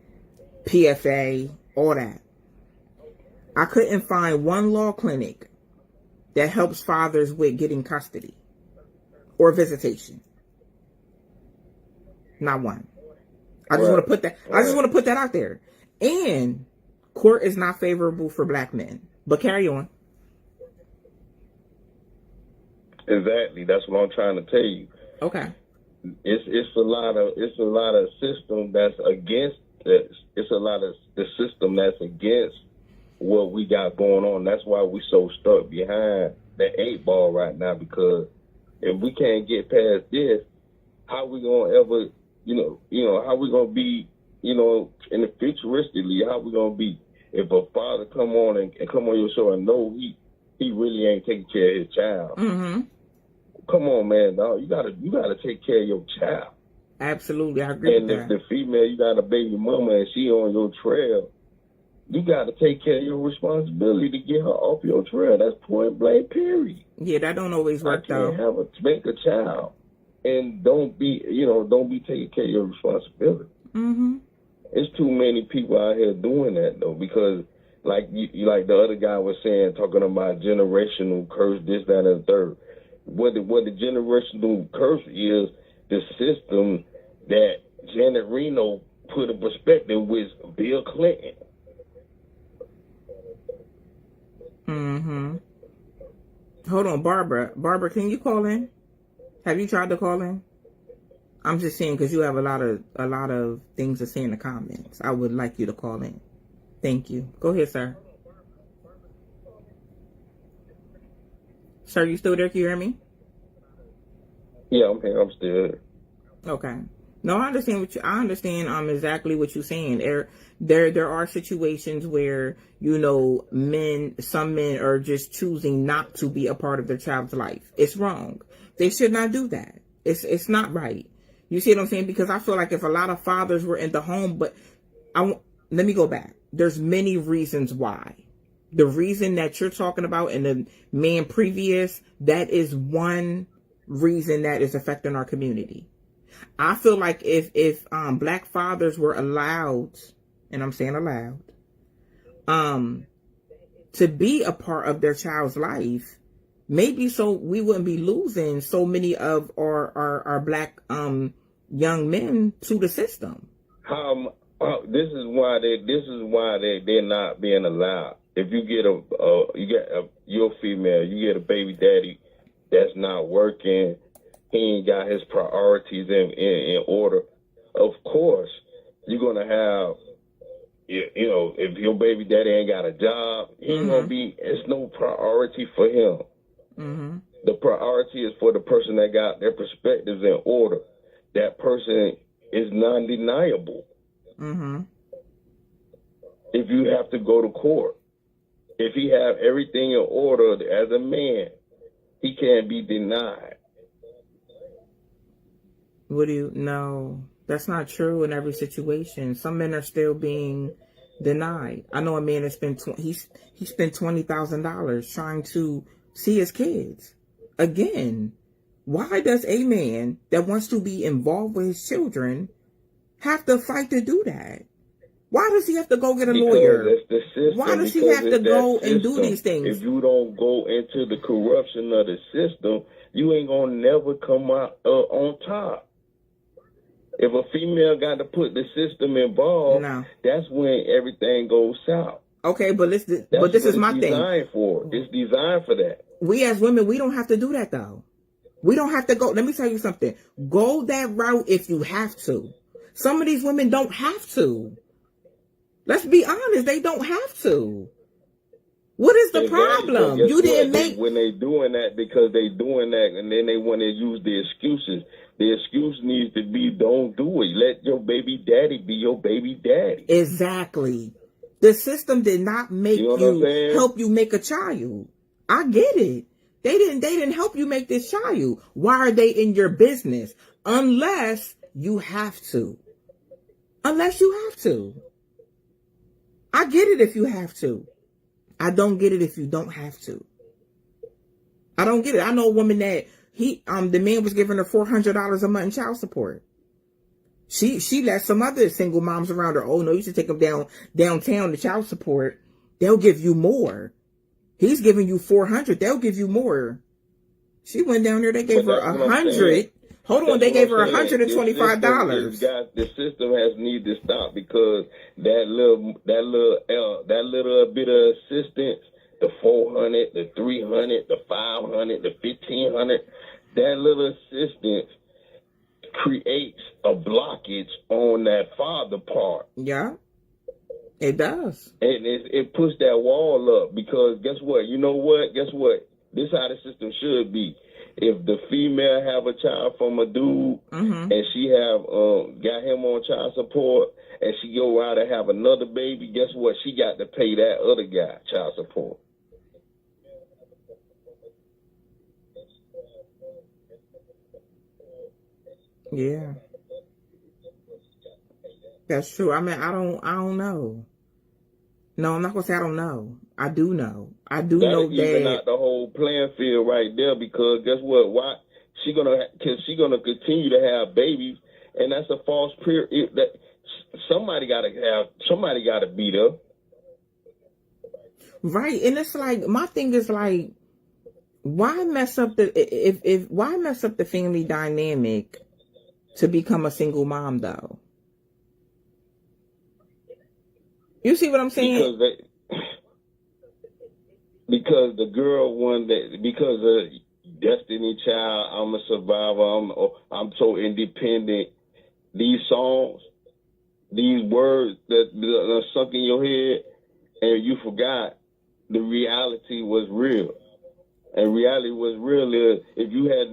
PFA, all that. I couldn't find one law clinic that helps fathers with getting custody or visitation. Not one. I just want to put that. I just want to put that out there. And court is not favorable for black men. But carry on. Exactly. That's what I'm trying to tell you. Okay. It's a lot of system that's against this. It's a lot of the system that's against what we got going on. That's why we so stuck behind the 8 ball right now, because if we can't get past this, how we gonna ever, how we gonna be, in the futuristically, how we gonna be if a father come on and come on your show and know he really ain't taking care of his child. Mm-hmm. Come on, man, dog. You gotta take care of your child. Absolutely, I agree with that. And if the female, you got a baby mama and she on your trail, you got to take care of your responsibility to get her off your trail. That's point blank, period. Yeah, that don't always work, though. You can't make a child and don't be taking care of your responsibility. Mm-hmm. It's too many people out here doing that, though, because like like the other guy was saying, talking about generational curse, this, that, and the third. What the generational curse is, the system that Janet Reno put in perspective with Bill Clinton. Mm-hmm. Hold on, Barbara. Barbara, can you call in? Have you tried to call in? I'm just saying because you have a lot of things to say in the comments. I would like you to call in. Thank you. Go ahead, sir. Sir, you still there? Can you hear me? Yeah, I'm here. I'm still here. Okay. No, I understand I understand exactly what you're saying. There are situations where, some men are just choosing not to be a part of their child's life. It's wrong. They should not do that. It's not right. You see what I'm saying? Because I feel like if a lot of fathers were in the home, but let me go back. There's many reasons why. The reason that you're talking about and the man previous, that is one reason that is affecting our community. I feel like if black fathers were allowed, and I'm saying allowed, to be a part of their child's life, maybe so we wouldn't be losing so many of our black young men to the system. This is why they're not being allowed. If you get you're female, you get a baby daddy that's not working, he ain't got his priorities in order, of course you're gonna have, if your baby daddy ain't got a job, it's no priority for him. Mm-hmm. The priority is for the person that got their perspectives in order. That person is non-deniable. Mm-hmm. If you have to go to court, if he have everything in order as a man, he can't be denied. No, that's not true in every situation. Some men are still being denied. I know a man that spent he spent $20,000 trying to see his kids. Again, why does a man that wants to be involved with his children have to fight to do that? Why does he have to go get a lawyer? That's the system. Why does he have to go and do these things? If you don't go into the corruption of the system, you ain't gonna never come out on top. If a female got to put the system involved, that's when everything goes south. Okay, but this is my thing. It's designed for that. We as women, we don't have to do that though. We don't have to go. Let me tell you something. Go that route if you have to. Some of these women don't have to. Let's be honest. They don't have to. What is the problem? You didn't make... When they doing that, because they doing that, and then they want to use the excuses. The excuse needs to be, don't do it. Let your baby daddy be your baby daddy. Exactly. The system did not make help you make a child. I get it. They didn't help you make this child. Why are they in your business? Unless you have to. Unless you have to. I get it if you have to. I don't get it if you don't have to. I don't get it. I know a woman that the man was giving her $400 a month in child support. She let some other single moms around her. Oh no, you should take them downtown to child support. They'll give you more. He's giving you $400. They'll give you more. She went down there. They gave her $100. Hold on, they gave her $125. The system has need to stop because that little bit of assistance, the 400, the 300, the 500, the 1500, that little assistance creates a blockage on that father part. Yeah, it does. And it puts that wall up because guess what? You know what? Guess what? This is how the system should be. If the female have a child from a dude and she have got him on child support and she go out and have another baby, guess what? She got to pay that other guy child support. Yeah. That's true. I mean, I don't know. No, I'm not gonna say I don't know. I do know. I do know that. Even out the whole playing field right there because guess what? Why she gonna continue to have babies, and that's a false period. That somebody gotta beat her. Right, and it's like my thing is like, why mess up why mess up the family dynamic to become a single mom though? You see what I'm saying? Because the girl won that, because of Destiny Child, I'm a survivor, I'm so independent. These songs, these words that are sunk in your head, and you forgot the reality was real. And reality was real if you had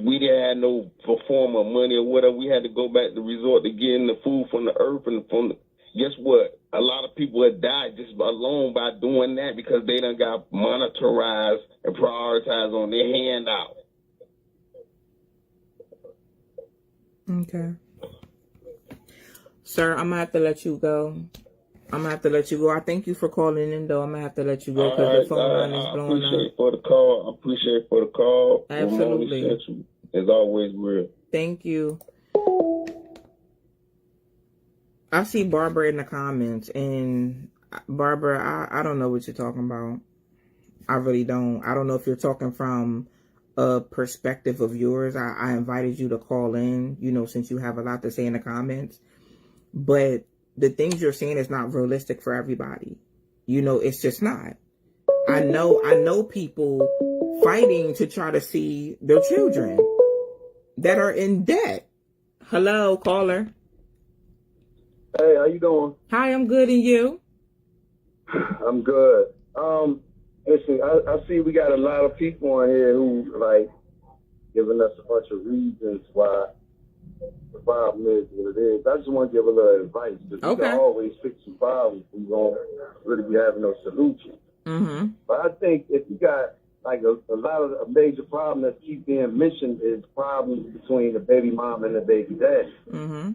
we didn't have no form of money or whatever, we had to go back to resort to getting the food from the earth and from the, guess what? A lot of people have died just alone by doing that because they done got monitorized and prioritized on their handout. Okay. Sir, I'm going to have to let you go. I thank you for calling in, though. I'm going to have to let you go because the phone line is blowing up. I appreciate for the call. Absolutely. It's always real. Thank you. I see Barbara in the comments, and Barbara, I don't know what you're talking about. I really don't. I don't know if you're talking from a perspective of yours. I invited you to call in, since you have a lot to say in the comments. But the things you're saying is not realistic for everybody. It's just not. I know people fighting to try to see their children that are in debt. Hello, caller. Hey, how you doing? Hi, I'm good, and you? I'm good. Listen, I see we got a lot of people on here who giving us a bunch of reasons why the problem is what it is. I just want to give a little advice because we can always fix some problems. We won't really be having no solution. Mm-hmm. But I think if you got a lot of a major problem that keep being mentioned is problems between the baby mom and the baby dad. Mm-hmm.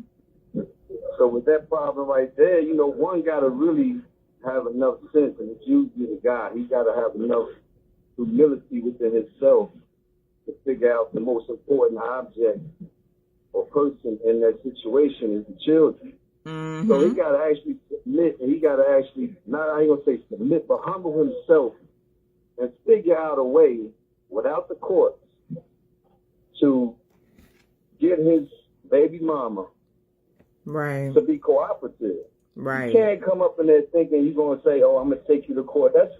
So with that problem right there, one got to really have enough sense, and it's usually the guy. He got to have enough humility within himself to figure out the most important object or person in that situation is the children. Mm-hmm. So he got to actually submit, and he got to actually, I ain't going to say submit, but humble himself and figure out a way without the courts to get his baby mama right to be cooperative. Right. You can't come up in there thinking you're going to say, I'm going to take you to court. That's,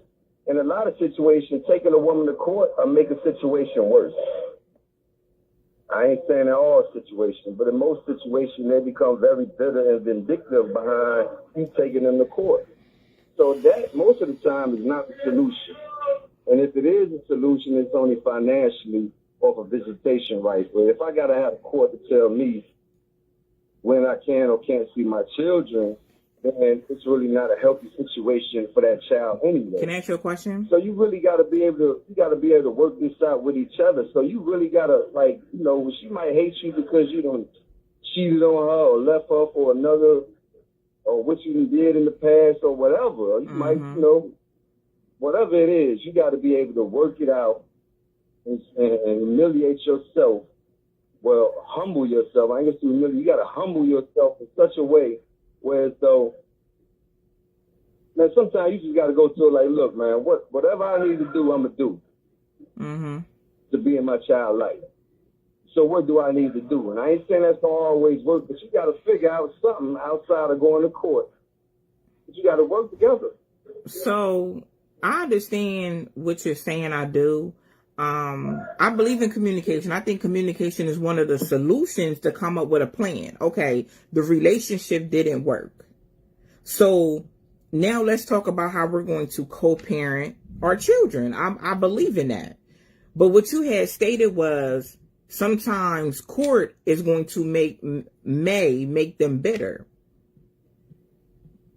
in a lot of situations, taking a woman to court will make a situation worse. I ain't saying in all situations, but in most situations, they become very bitter and vindictive behind you taking them to court. So that, most of the time, is not the solution. And if it is a solution, it's only financially off of visitation rights. But if I got to have a court to tell me when I can or can't see my children, then it's really not a healthy situation for that child anyway. Can I ask you a question? So you really got to be able to work this out with each other. So you really got to, she might hate you because you done cheated on her or left her for another, or what you did in the past or whatever. Or you might, whatever it is, you got to be able to work it out and humiliate yourself. Well, humble yourself. I ain't gonna say humiliate. You got to humble yourself in such a way where though, now sometimes you just got to go to it look, man, whatever I need to do, I'm gonna do to be in my child life. So what do I need to do? And I ain't saying that's gonna always work, but you got to figure out something outside of going to court. But you got to work together. So I understand what you're saying. I do. I believe in communication. I think communication is one of the solutions to come up with a plan. Okay, the relationship didn't work. So now let's talk about how we're going to co-parent our children. I believe in that. But what you had stated was sometimes court is going to make them bitter.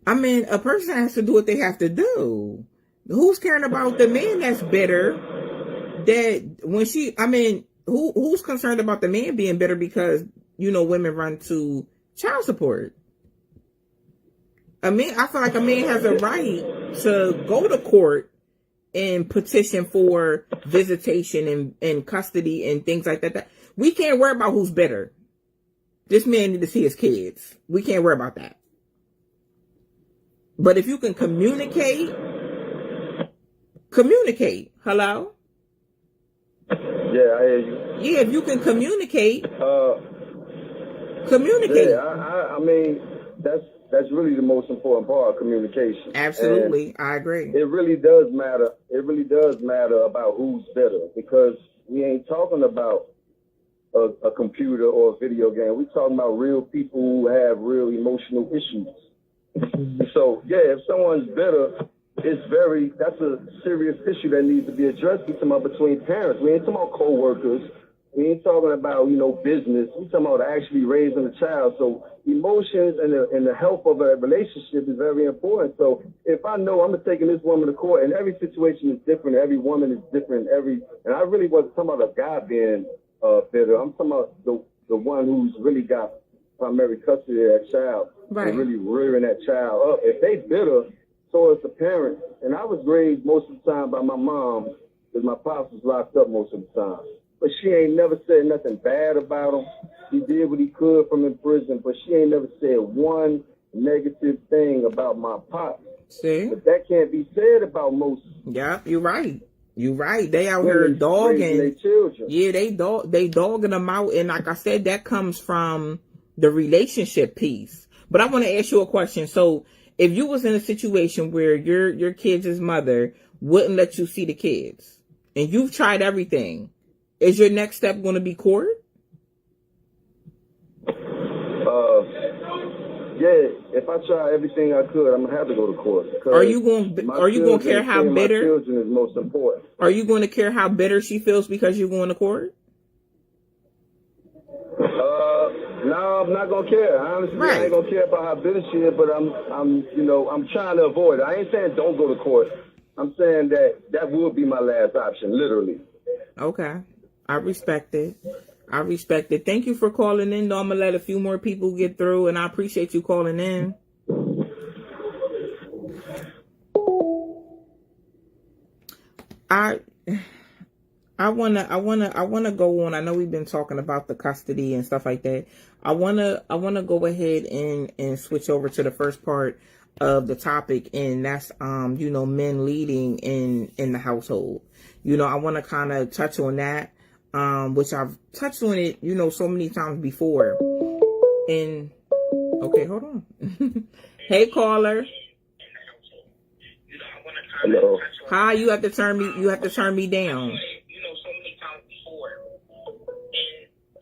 I mean, a person has to do what they have to do. Who's caring about the man that's bitter? That when who's concerned about the man being bitter because, women run to child support? I feel like a man has a right to go to court and petition for visitation and custody and things like that. We can't worry about who's better. This man needs to see his kids. We can't worry about that. But if you can communicate. Hello? Yeah, I hear you. Yeah, if you can communicate. Communicate. Yeah, I mean, that's really the most important part of communication. Absolutely, and I agree. It really does matter. It really does matter about who's better, because we ain't talking about a computer or a video game. We're talking about real people who have real emotional issues. So yeah, if someone's better, that's a serious issue that needs to be addressed. We're talking about between parents. We ain't talking about co-workers. We ain't talking about, business. We're talking about actually raising a child. So emotions and the health of a relationship is very important. So if I know I'm taking this woman to court, and every situation is different, every woman is different, and I really wasn't talking about a guy being bitter. I'm talking about the one who's really got primary custody of that child, right, and really rearing that child up. If they bitter, so is the parent. And I was raised most of the time by my mom, because my pops was locked up most of the time. But she ain't never said nothing bad about him. He did what he could from in prison, but she ain't never said one negative thing about my pops. See? But that can't be said about most. Yeah, you're right. You're right. They out here dogging their children. Yeah, they dogging them out, and like I said, that comes from the relationship piece. But I want to ask you a question. So, if you was in a situation where your kids' mother wouldn't let you see the kids, and you've tried everything, is your next step going to be court? Yeah, if I try everything I could, I'm gonna have to go to court. Are you going to care how bitter? My children is most important. Are you going to care how bitter she feels because you're going to court? No, I'm not gonna care. Honestly, right. I ain't gonna care about how bitter she is, but I'm trying to avoid it. I ain't saying don't go to court. I'm saying that would be my last option, literally. Okay, I respect it. Thank you for calling in. Though I'm gonna let a few more people get through, and I appreciate you calling in. I wanna go on. I know we've been talking about the custody and stuff like that. I wanna go ahead and switch over to the first part of the topic, and that's men leading in the household. I wanna kind of touch on that, which I've touched on it, so many times before. And okay, hold on. Hey, caller. Hello. Hi, you have to turn me down.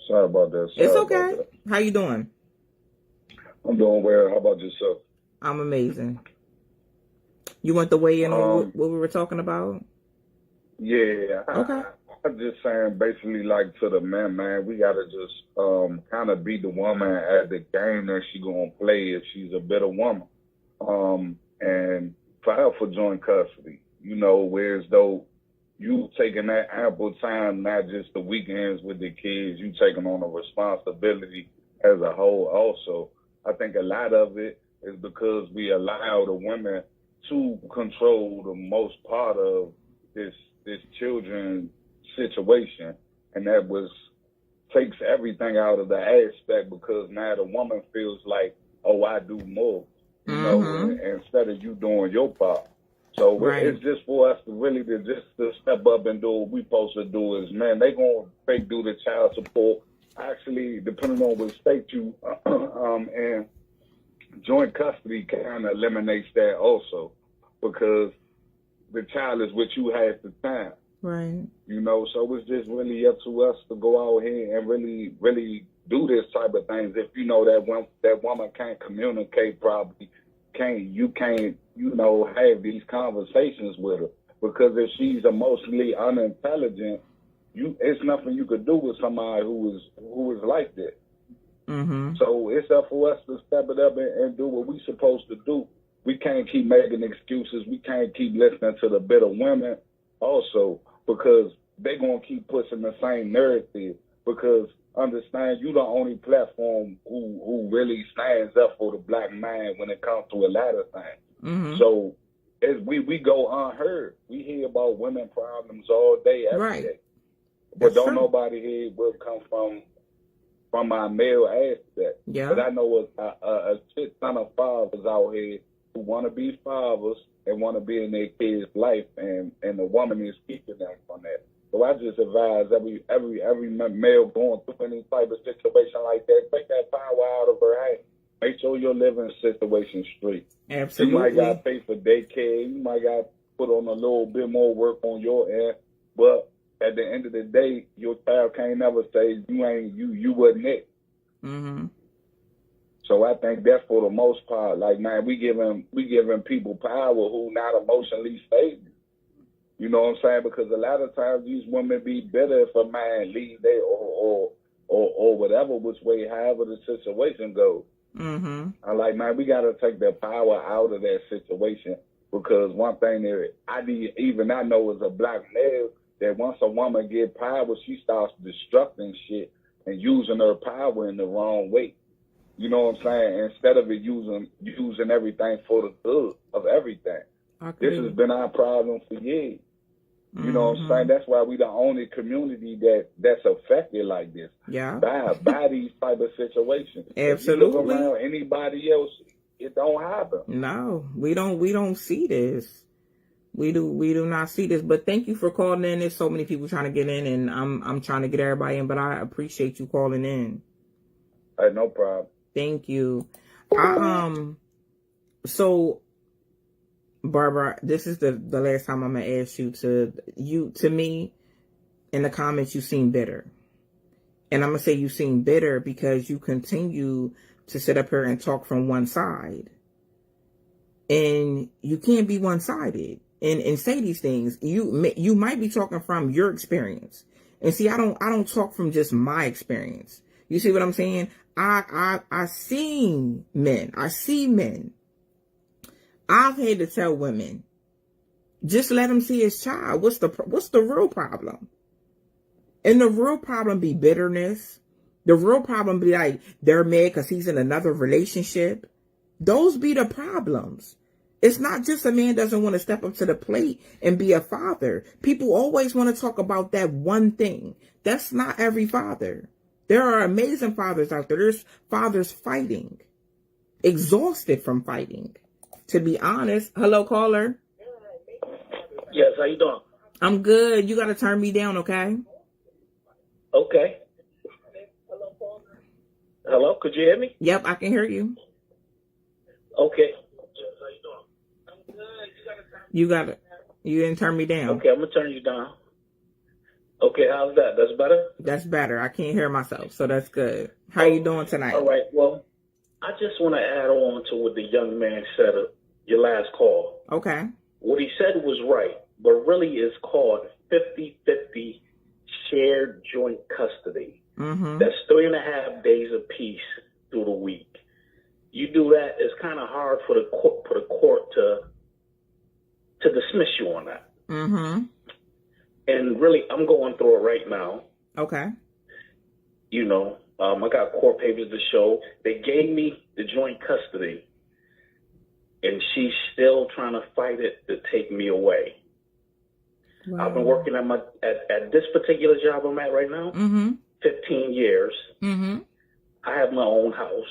Sorry about that. It's okay. How you doing? I'm doing well. How about yourself? I'm amazing. You want to weigh in on what we were talking about? Yeah. Okay. I'm just saying, basically, like, to the man, we got to just kind of beat the woman at the game that she going to play if she's a better woman. And file for joint custody, whereas though you taking that ample time, not just the weekends with the kids, you taking on a responsibility as a whole also. I think a lot of it is because we allow the women to control the most part of this children situation, and that takes everything out of the aspect, because now the woman feels like, oh, I do more, instead of you doing your part. So Right. it's just for us to really to step up and do what we supposed to do. Is, man, they gonna fake do the child support. Actually, depending on what state you and joint custody kind of eliminates that also, because the child is what you had at the time. Right. You know, so it's just really up to us to go out here and really do this type of things. If you know that woman can't communicate properly, you can't have these conversations with her, because if she's emotionally unintelligent, it's nothing you could do with somebody who is like that. Mm-hmm. So it's up for us to step it up and do what we supposed to do. We can't keep making excuses. We can't keep listening to the bitter women also, because they're going to keep pushing the same narrative. Because understand, you the only platform who really stands up for the black man when it comes to a lot of things. Mm-hmm. So as we go unheard. We hear about women problems all day, every day. But don't nobody hear what come from our male aspect. Yeah. But I know a shit ton of fathers out here who want to be fathers and want to be in their kids' life, and the woman is keeping them from that. So I just advise every male going through any type of situation like that, take that power out of her hand. Make sure your living situation straight. Absolutely. You might got to pay for daycare. You might got to put on a little bit more work on your end. But at the end of the day, your child can't never say you wasn't it. Mm-hmm. So I think that's for the most part. Like, man, we giving people power who not emotionally stable. You know what I'm saying? Because a lot of times these women be bitter if a man leave they or whatever, which way, however the situation goes. Mm-hmm. I'm like, man, we got to take the power out of that situation, because one thing that I know as a black male, that once a woman get power, she starts destructing shit and using her power in the wrong way. You know what I'm saying? Instead of it using everything for the good of everything. This has been our problem for years. You know what I'm saying? That's why we the only community that's affected like this. Yeah. By these type of situations. Absolutely. If you look around anybody else, it don't happen. No, we don't see this. We do not see this. But thank you for calling in. There's so many people trying to get in, and I'm trying to get everybody in, but I appreciate you calling in. No problem. Thank you. So Barbara, this is the last time I'm gonna ask you to me, in the comments, you seem bitter. And I'm gonna say you seem bitter because you continue to sit up here and talk from one side. And you can't be one-sided and say these things. You might be talking from your experience. And see, I don't talk from just my experience. You see what I'm saying? I see men. I've had to tell women, just let him see his child. What's the real problem? And the real problem be bitterness. The real problem be like they're mad because he's in another relationship. Those be the problems. It's not just a man doesn't want to step up to the plate and be a father. People always want to talk about that one thing. That's not every father. There are amazing fathers out there. There's fathers fighting, exhausted from fighting. To be honest. Hello, caller. Yes, how you doing? I'm good. You got to turn me down, okay? Okay. Hello, could you hear me? Yep, I can hear you. Okay. You didn't turn me down. Okay, I'm going to turn you down. Okay, how's that? That's better? That's better. I can't hear myself, so that's good. How you doing tonight? All right, well, I just want to add on to what the young man said at your last call. Okay. What he said was right, but really it's called 50-50 shared joint custody. Mm-hmm. That's 3.5 days apiece through the week. You do that, it's kind of hard for the court to dismiss you on that. Mm-hmm. And really, I'm going through it right now. Okay. You know, I got court papers to show. They gave me the joint custody, and she's still trying to fight it to take me away. Wow. I've been working at this particular job I'm at right now, 15 years. Mm-hmm. I have my own house.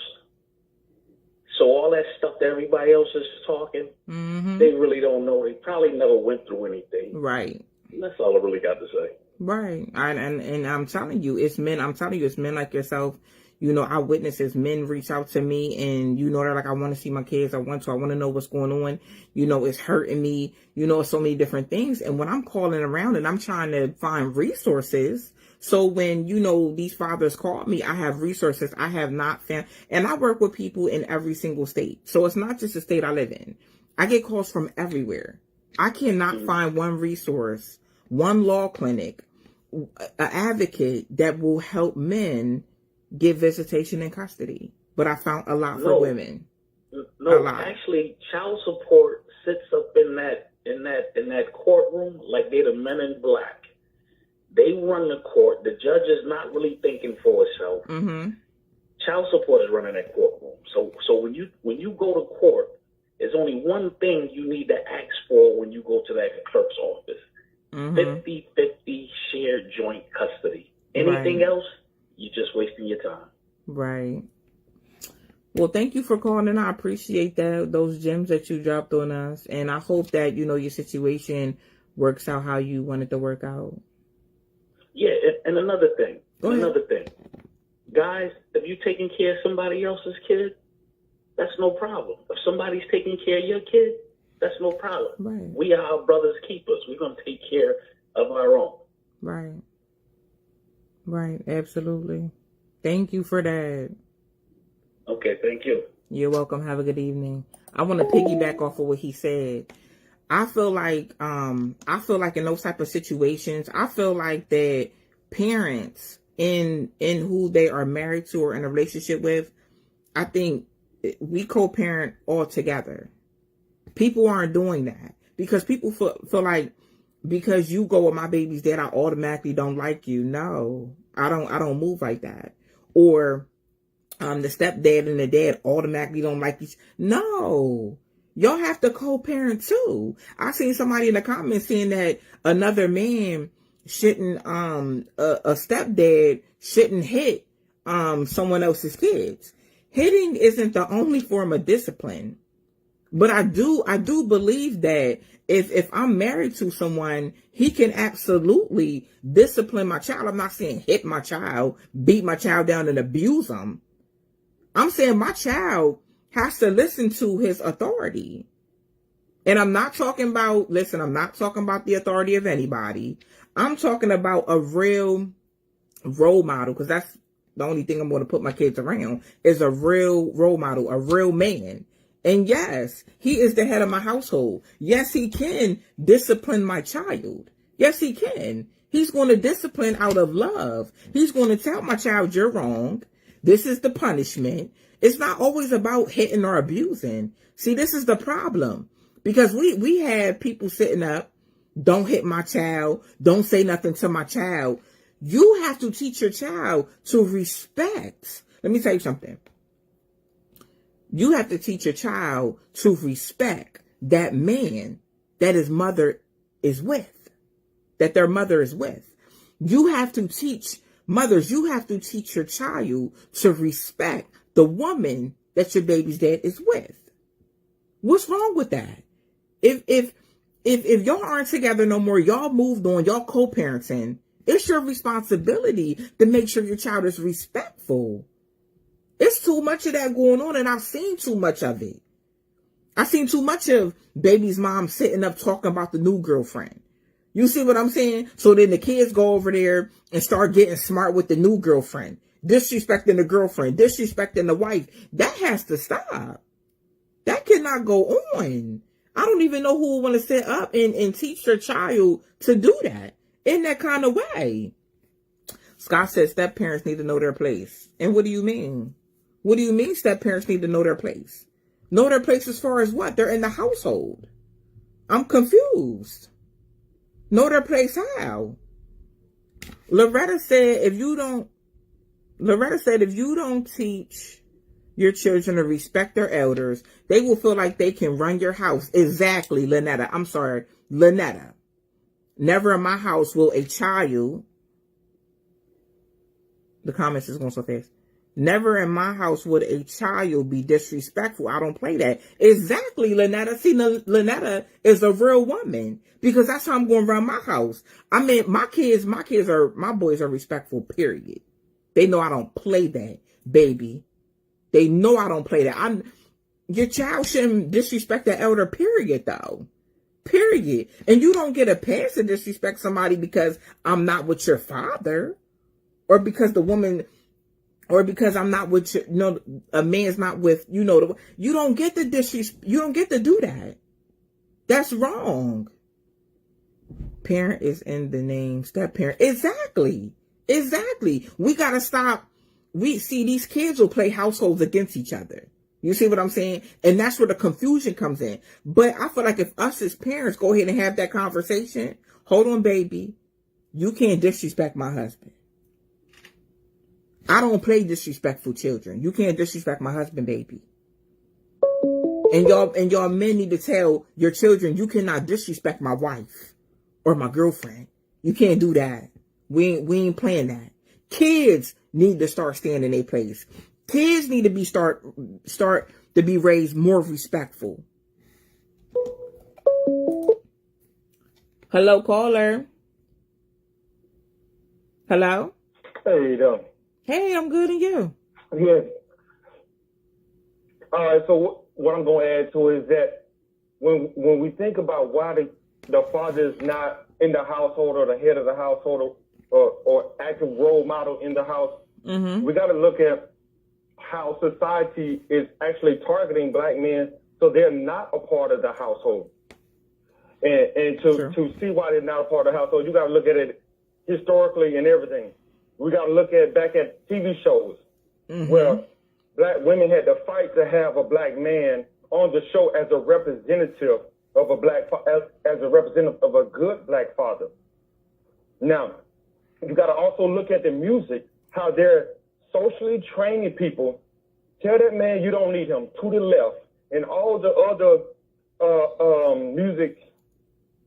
So all that stuff that everybody else is talking, they really don't know. They probably never went through anything. Right. And that's all I really got to say. Right. And I'm telling you, it's men. I'm telling you, it's men like yourself. You know, I witnesses men reach out to me and, you know, they're like, I want to see my kids. I want to know what's going on. You know, it's hurting me. You know, so many different things. And when I'm calling around and I'm trying to find resources, so when, you know, these fathers call me, I have resources I have not found. And I work with people in every single state. So it's not just the state I live in. I get calls from everywhere. I cannot find one resource, one law clinic, an advocate that will help men get visitation in custody. But I found a lot for women. No, actually, child support sits up in that courtroom like they're the men in black. They run the court. The judge is not really thinking for herself. Child support is running that courtroom. So when you go to court, there's only one thing you need to ask for when you go to that clerk's office. 50-50 shared joint custody. Anything else, you're just wasting your time. Right. Well, thank you for calling, and I appreciate those gems that you dropped on us. And I hope that, you know, your situation works out how you want it to work out. Yeah, and another thing. Guys, if you're taking care of somebody else's kid, that's no problem. If somebody's taking care of your kid, that's no problem. Right. We are our brother's keepers. We're going to take care of our own. Right. Right. Absolutely. Thank you for that. Okay. Thank you. You're welcome. Have a good evening. I want to piggyback off of what he said. I feel like in those type of situations, I feel like that parents in who they are married to or in a relationship with, I think we co-parent all together. People aren't doing that because people feel like because you go with my baby's dad, I automatically don't like you. No, I don't move like that. Or the stepdad and the dad automatically don't like you. No, y'all have to co-parent too. I seen somebody in the comments saying that another man shouldn't, a stepdad shouldn't hit someone else's kids. Hitting isn't the only form of discipline. But I do believe that if I'm married to someone, he can absolutely discipline my child. I'm not saying hit my child, beat my child down and abuse them. I'm saying my child has to listen to his authority. And I'm not talking about the authority of anybody. I'm talking about a real role model, because that's the only thing I'm going to put my kids around, is a real role model, a real man. And yes, he is the head of my household. Yes, he can discipline my child. Yes, he can. He's going to discipline out of love. He's going to tell my child, you're wrong. This is the punishment. It's not always about hitting or abusing. See, this is the problem. Because we have people sitting up, don't hit my child, don't say nothing to my child. You have to teach your child to respect. Let me tell you something. You have to teach your child to respect that man that his mother is with, that their mother is with. You have to teach mothers, you have to teach your child to respect the woman that your baby's dad is with. What's wrong with that? If y'all aren't together no more, y'all moved on, y'all co-parenting, it's your responsibility to make sure your child is respectful. It's too much of that going on, and I've seen too much of it. I've seen too much of baby's mom sitting up talking about the new girlfriend. You see what I'm saying? So then the kids go over there and start getting smart with the new girlfriend, disrespecting the girlfriend, disrespecting the wife. That has to stop. That cannot go on. I don't even know who would want to sit up and teach their child to do that in that kind of way. Scott says step parents need to know their place. And what do you mean? What do you mean step parents need to know their place? Know their place as far as what? They're in the household. I'm confused. Know their place how? Loretta said if you don't teach your children to respect their elders, they will feel like they can run your house. Exactly, Lynetta. I'm sorry, Lynetta. Never in my house will a child, the comments is going so fast. Never in my house would a child be disrespectful. I don't play that. Exactly, Lynetta. See, Lynetta is a real woman because that's how I'm going to run my house. I mean, my boys are respectful, period. They know I don't play that, baby. They know I don't play that. Your child shouldn't disrespect the elder, period, though. Period. And you don't get a pass to disrespect somebody because I'm not with your father or because the woman... or because I'm not with a man's not with, you don't get the you don't get to do that. That's wrong. Parent is in the name, step parent. Exactly. We got to stop. We see these kids will play households against each other. You see what I'm saying? And that's where the confusion comes in. But I feel like if us as parents go ahead and have that conversation, hold on, baby, you can't disrespect my husband. I don't play disrespectful children. You can't disrespect my husband, baby. And y'all men need to tell your children you cannot disrespect my wife or my girlfriend. You can't do that. We ain't playing that. Kids need to start staying in their place. Kids need to be start to be raised more respectful. Hello, caller. Hello. Hey, though. Hey, I'm good, and you? Yeah. All right. So what I'm going to add to is that when we think about why the father is not in the household or the head of the household or active role model in the house, we got to look at how society is actually targeting black men so they're not a part of the household. And to see why they're not a part of the household, you got to look at it historically and everything. We got to look back at TV shows where black women had to fight to have a black man on the show as a representative of as a representative of a good black father. Now, you got to also look at the music, how they're socially training people. Tell that man you don't need him, to the left, and all the other music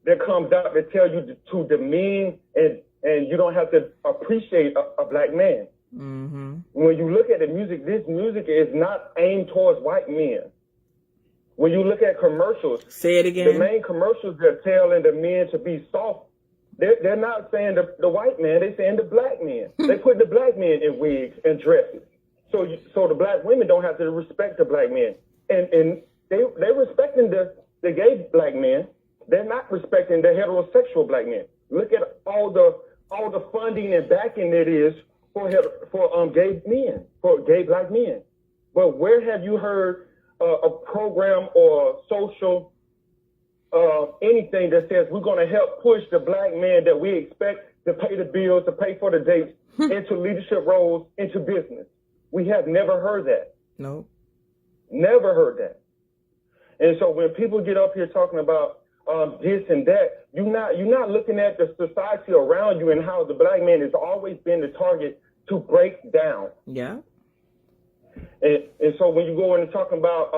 that comes out that tell you to demean and you don't have to appreciate a black man. When you look at the music, this music is not aimed towards white men. When you look at commercials, say it again. The main commercials they're telling the men to be soft. They're not saying the white man, they're saying the black men. They put the black men in wigs and dresses. So the black women don't have to respect the black men. And they're respecting the gay black men. They're not respecting the heterosexual black men. Look at all the funding and backing it is for gay men, for gay black men. But where have you heard a program or social anything that says we're going to help push the black man that we expect to pay the bills, to pay for the dates, into leadership roles, into business? We have never heard that. No. Never heard that. And so when people get up here talking about this and that, you're not looking at the society around you and how the black man has always been the target to break down. Yeah. And so when you go in and talking about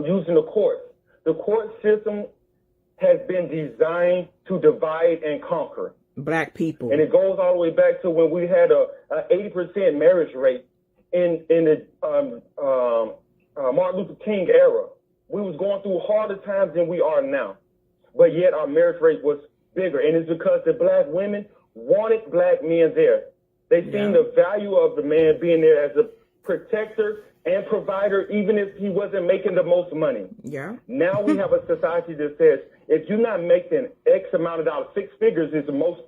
using the court system has been designed to divide and conquer black people. And it goes all the way back to when we had a 80% marriage rate in the Martin Luther King era. We was going through harder times than we are now, but yet our marriage rate was bigger. And it's because the black women wanted black men there. They seen the value of the man being there as a protector and provider, even if he wasn't making the most money. Yeah. Now we have a society that says, if you're not making X amount of dollars, 6 figures is the most,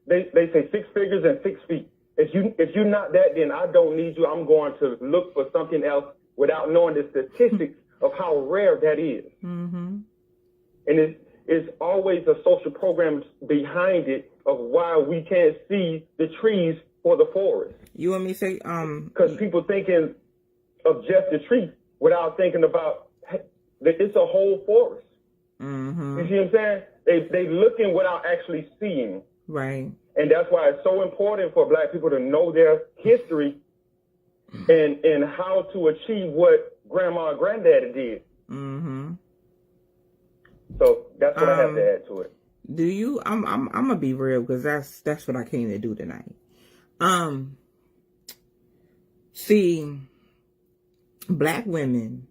they say 6 figures and 6 feet. If you're not that, then I don't need you. I'm going to look for something else without knowing the statistics of how rare that is. And it's always a social program behind it of why we can't see the trees for the forest. You want me to say, because people thinking of just the tree without thinking about that it's a whole forest. You see what I'm saying? They looking without actually seeing. Right. And that's why it's so important for black people to know their history and how to achieve what grandma and granddaddy did. So that's what I have to add to it. Do you? I'm gonna be real because that's what I came to do tonight. See, black women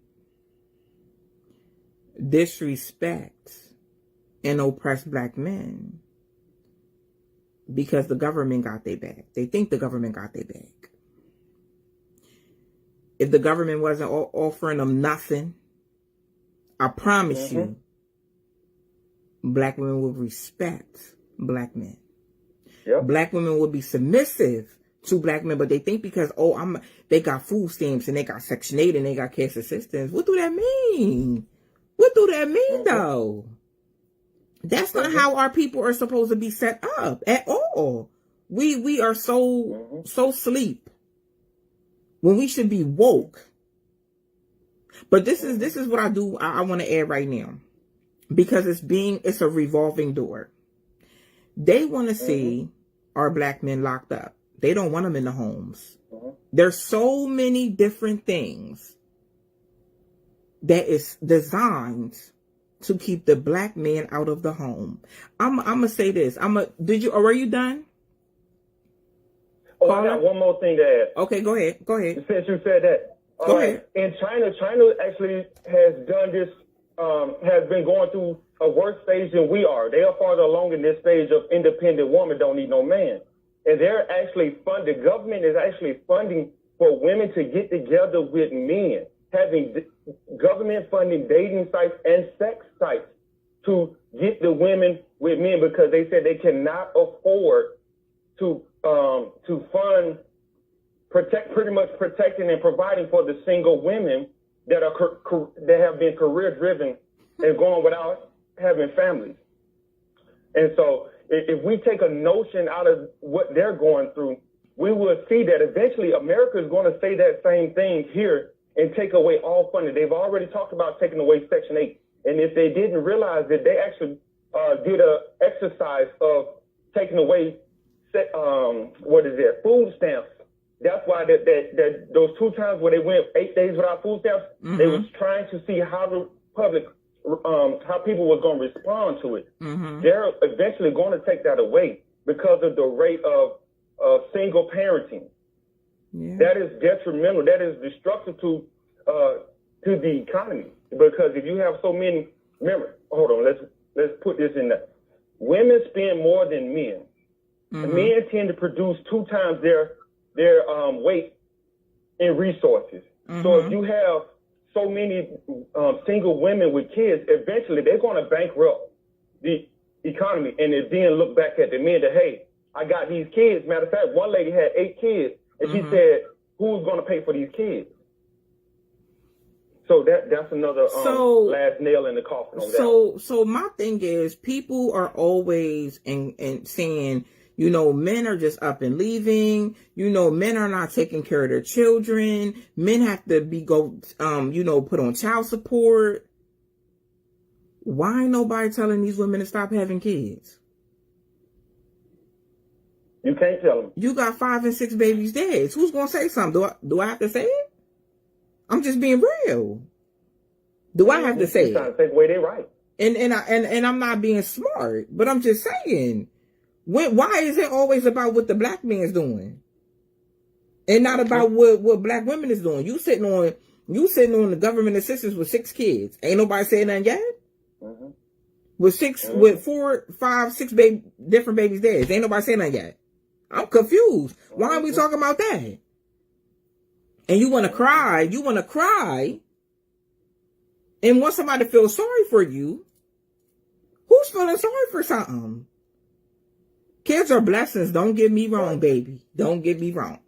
disrespect and oppress black men because the government got their back. They think the government got their back. If the government wasn't offering them nothing, I promise you, black women would respect black men. Yep. Black women would be submissive to black men, but they think because, they got food stamps and they got Section 8 and they got cash assistance. What do that mean? What do that mean, though? That's not how our people are supposed to be set up at all. We are so sleep when we should be woke. But this is what I want to add right now, because it's a revolving door. They want to see our black men locked up. They don't want them in the homes. There's so many different things that is designed to keep the black man out of the home. I'm gonna say this. Are you done? Oh, I got one more thing to add. Okay, go ahead. Since you said that. Go ahead. In China actually has done this, has been going through a worse stage than we are. They are farther along in this stage of independent woman don't need no man. And they're actually the government is actually funding for women to get together with men, having government funding dating sites and sex sites to get the women with men, because they said they cannot afford to fund pretty much protecting and providing for the single women that have been career driven and going without having families. And so if we take a notion out of what they're going through, we will see that eventually America is going to say that same thing here and take away all funding. They've already talked about taking away Section 8. And if they didn't realize that, they actually did a exercise of taking away food stamps. That's why that those 2 times where they went 8 days without food stamps, they was trying to see how the public, how people were going to respond to it. They're eventually going to take that away because of the rate of single parenting. Yeah. That is detrimental. That is destructive to the economy, because if you have so many, remember, hold on, let's put this in there. Women spend more than men. Men tend to produce 2 times their weight in resources. So if you have so many single women with kids, eventually they're going to bankrupt the economy, and then look back at the men that, hey, I got these kids. Matter of fact, one lady had 8 kids, and she said, who's going to pay for these kids? So that's another last nail in the coffin on that. So my thing is, people are always and saying, men are just up and leaving. Men are not taking care of their children. Men have to put on child support. Why ain't nobody telling these women to stop having kids? You can't tell them. You got 5 and 6 babies dead. Who's gonna say something? Do I have to say it? I'm just being real. Do I have to say it? Trying to take away their right. And I'm not being smart, but I'm just saying. Why is it always about what the black man's doing, and not about what black women is doing? You sitting on the government assistance with 6 kids. Ain't nobody saying nothing yet. With 4, 5, 6 different babies dead. Ain't nobody saying nothing yet. I'm confused. Why are we talking about that? And you want to cry. And want somebody to feel sorry for you. Who's feeling sorry for something? Kids are blessings. Don't get me wrong, baby. Don't get me wrong.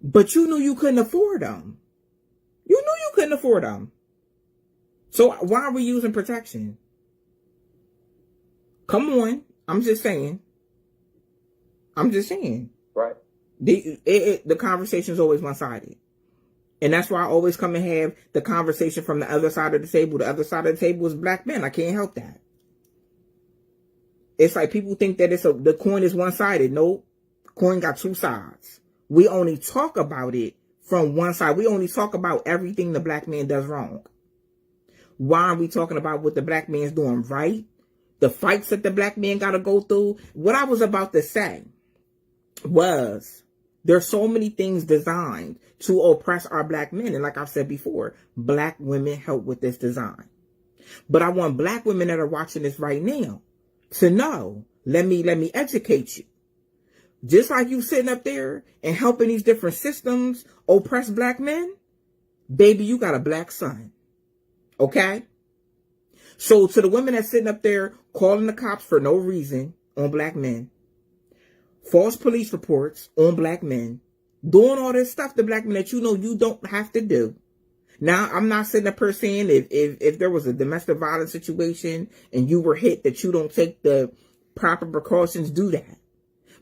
But you knew you couldn't afford them. So why are we using protection? Come on. I'm just saying. Right. The conversation is always one-sided. And that's why I always come and have the conversation from the other side of the table. The other side of the table is black men. I can't help that. It's like people think that the coin is one-sided. No, coin got 2 sides. We only talk about it from one side. We only talk about everything the black man does wrong. Why are we talking about what the black man's doing right? The fights that the black man got to go through. What I was about to say was, There's so many things designed to oppress our black men. And like I've said before, black women help with this design. But I want black women that are watching this right now to know, let me educate you. Just like you sitting up there and helping these different systems oppress black men, baby, you got a black son. Okay? So to the women that's sitting up there calling the cops for no reason on black men, false police reports on black men, doing all this stuff to black men that you know you don't have to do. Now, I'm not sitting up here saying if there was a domestic violence situation and you were hit that you don't take the proper precautions, do that.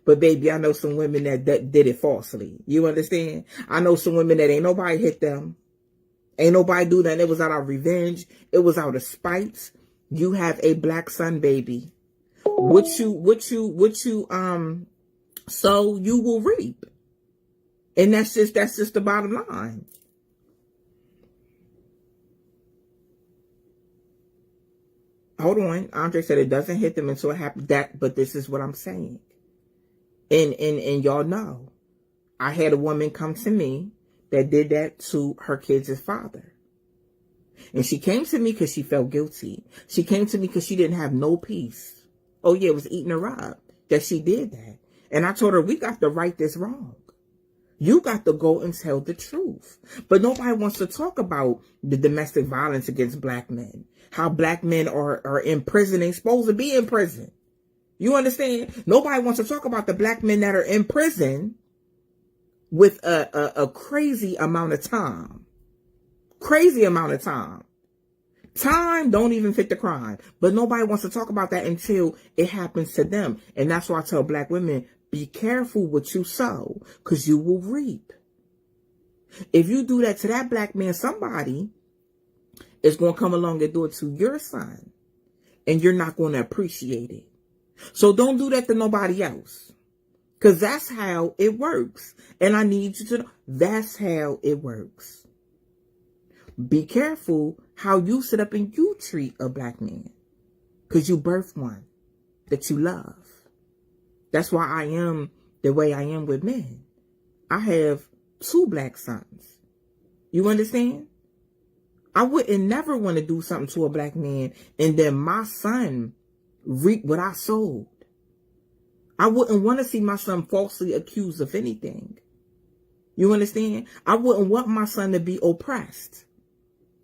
But baby, I know some women that did it falsely. You understand? I know some women that ain't nobody hit them. Ain't nobody do that. It was out of revenge. It was out of spite. You have a black son, baby. What you sow, you will reap. And that's just the bottom line. Hold on. Andre said it doesn't hit them until it happens. But this is what I'm saying. And y'all know, I had a woman come to me that did that to her kids' father. And she came to me because she felt guilty. She came to me because she didn't have no peace. Oh yeah, it was eating her up that she did that. And I told her, we got to right this wrong. You got to go and tell the truth. But nobody wants to talk about the domestic violence against black men. How black men are in prison, ain't supposed to be in prison. You understand? Nobody wants to talk about the black men that are in prison with a crazy amount of time. Crazy amount of time. Time don't even fit the crime. But nobody wants to talk about that until it happens to them. And that's why I tell black women, be careful what you sow, because you will reap. If you do that to that black man, somebody is going to come along and do it to your son. And you're not going to appreciate it. So don't do that to nobody else. Because that's how it works. And I need you to know that's how it works. Be careful how you sit up and you treat a black man. Because you birthed one that you love. That's why I am the way I am with men. I have 2 black sons. You understand? I wouldn't never want to do something to a black man and then my son reap what I sowed. I wouldn't want to see my son falsely accused of anything. You understand? I wouldn't want my son to be oppressed.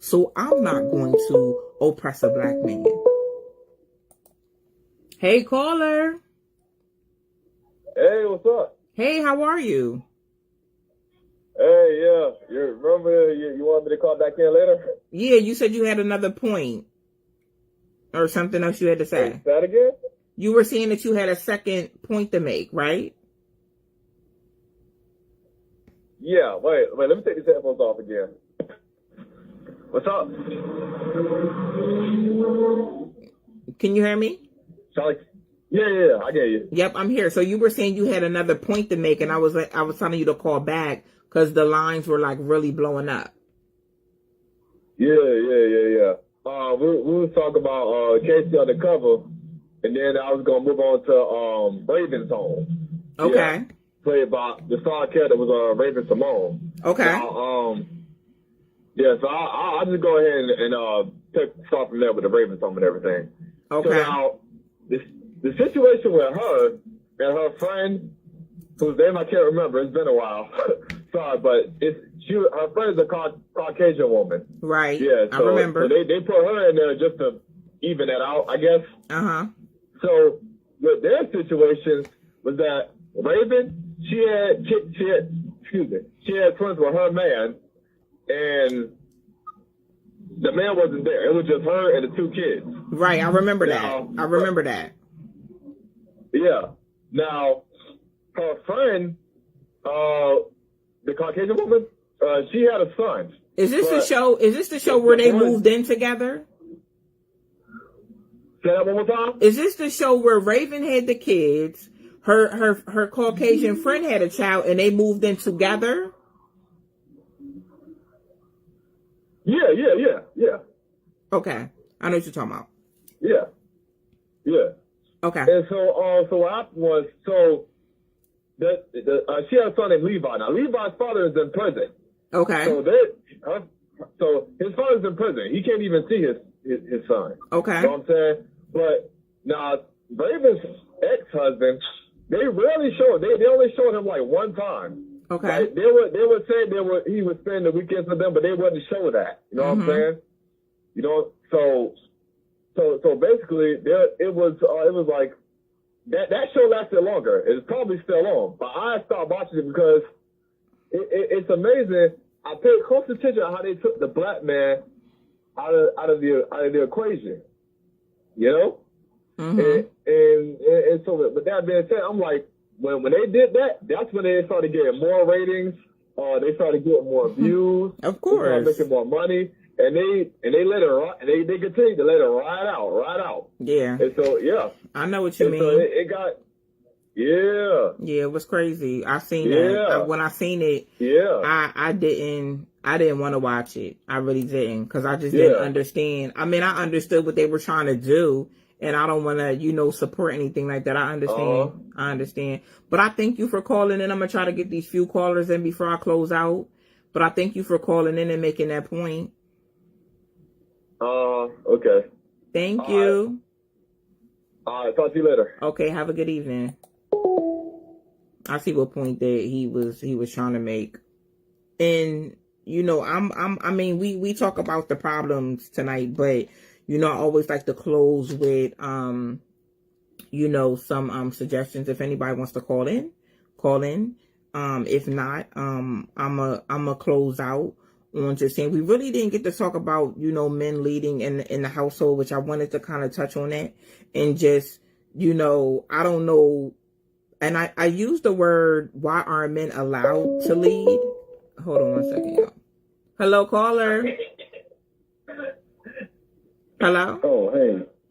So I'm not going to oppress a black man. Hey, caller. Hey, what's up? Hey, how are you? Hey, yeah. You remember you wanted me to call back in later? Yeah, you said you had another point. Or something else you had to say. Say that again? You were saying that you had a second point to make, right? Yeah, wait, let me take these headphones off again. What's up? Can you hear me? Charlie? Yeah, I get you. Yep, I'm here. So you were saying you had another point to make, and I was telling you to call back because the lines were like really blowing up. Yeah. We was talking about Casey Undercover, and then I was gonna move on to Raven's Home. Okay. Yeah, played by the star character was Raven Simone. Okay. So I'll just go ahead and start from there with the Raven's Home and everything. Okay. So now the situation with her and her friend, whose name I can't remember, it's been a while. Sorry, but her friend is a Caucasian woman. Right. Yeah, I remember. So they put her in there just to even that out, I guess. Uh-huh. So with their situation was that Raven, she had friends with her man, and the man wasn't there. It was just her and the 2 kids. Right, I remember that. Yeah. Now, her friend, the Caucasian woman, she had a son. Is this the show where they moved in together? Say that one more time? Is this the show where Raven had the kids, her Caucasian friend had a child, and they moved in together? Yeah. Okay. I know what you're talking about. Yeah. Okay. And so what happened was, so she has a son named Levi. Now, Levi's father is in prison. Okay. So his father's in prison. He can't even see his son. Okay. You know what I'm saying? But now, Raven's ex-husband, they rarely showed. They only showed him like one time. Okay. Right? They would say he would spend the weekends with them, but they wouldn't show that. You know what I'm saying? You know, so basically, it was like that show lasted longer. It's probably still on, but I stopped watching it because it's amazing. I paid close attention to how they took the black man out of the equation. You know, and so with that being said, I'm like, when they did that, that's when they started getting more ratings. They started getting more views. Of course, they started making more money. And they let it they continue to let it ride out. Yeah. And so I know what you mean. So it got Yeah, it was crazy. I seen that. When I seen it, I didn't want to watch it. I really didn't, because I just didn't understand. I mean, I understood what they were trying to do, and I don't want to, support anything like that. I understand. I understand. But I thank you for calling in. I'm gonna try to get these few callers in before I close out. But I thank you for calling in and making that point. Okay. Thank you. All right, talk to you later. Okay, have a good evening. I see what point that he was trying to make. And I mean we talk about the problems tonight, but I always like to close with some suggestions. If anybody wants to call in. If not, I'm a close out on just saying we really didn't get to talk about men leading in the household, which I wanted to kind of touch on that, and just I don't know, and I use the word, why aren't men allowed to lead? Hold on 1 second, y'all. Hello, caller. Hello. Oh,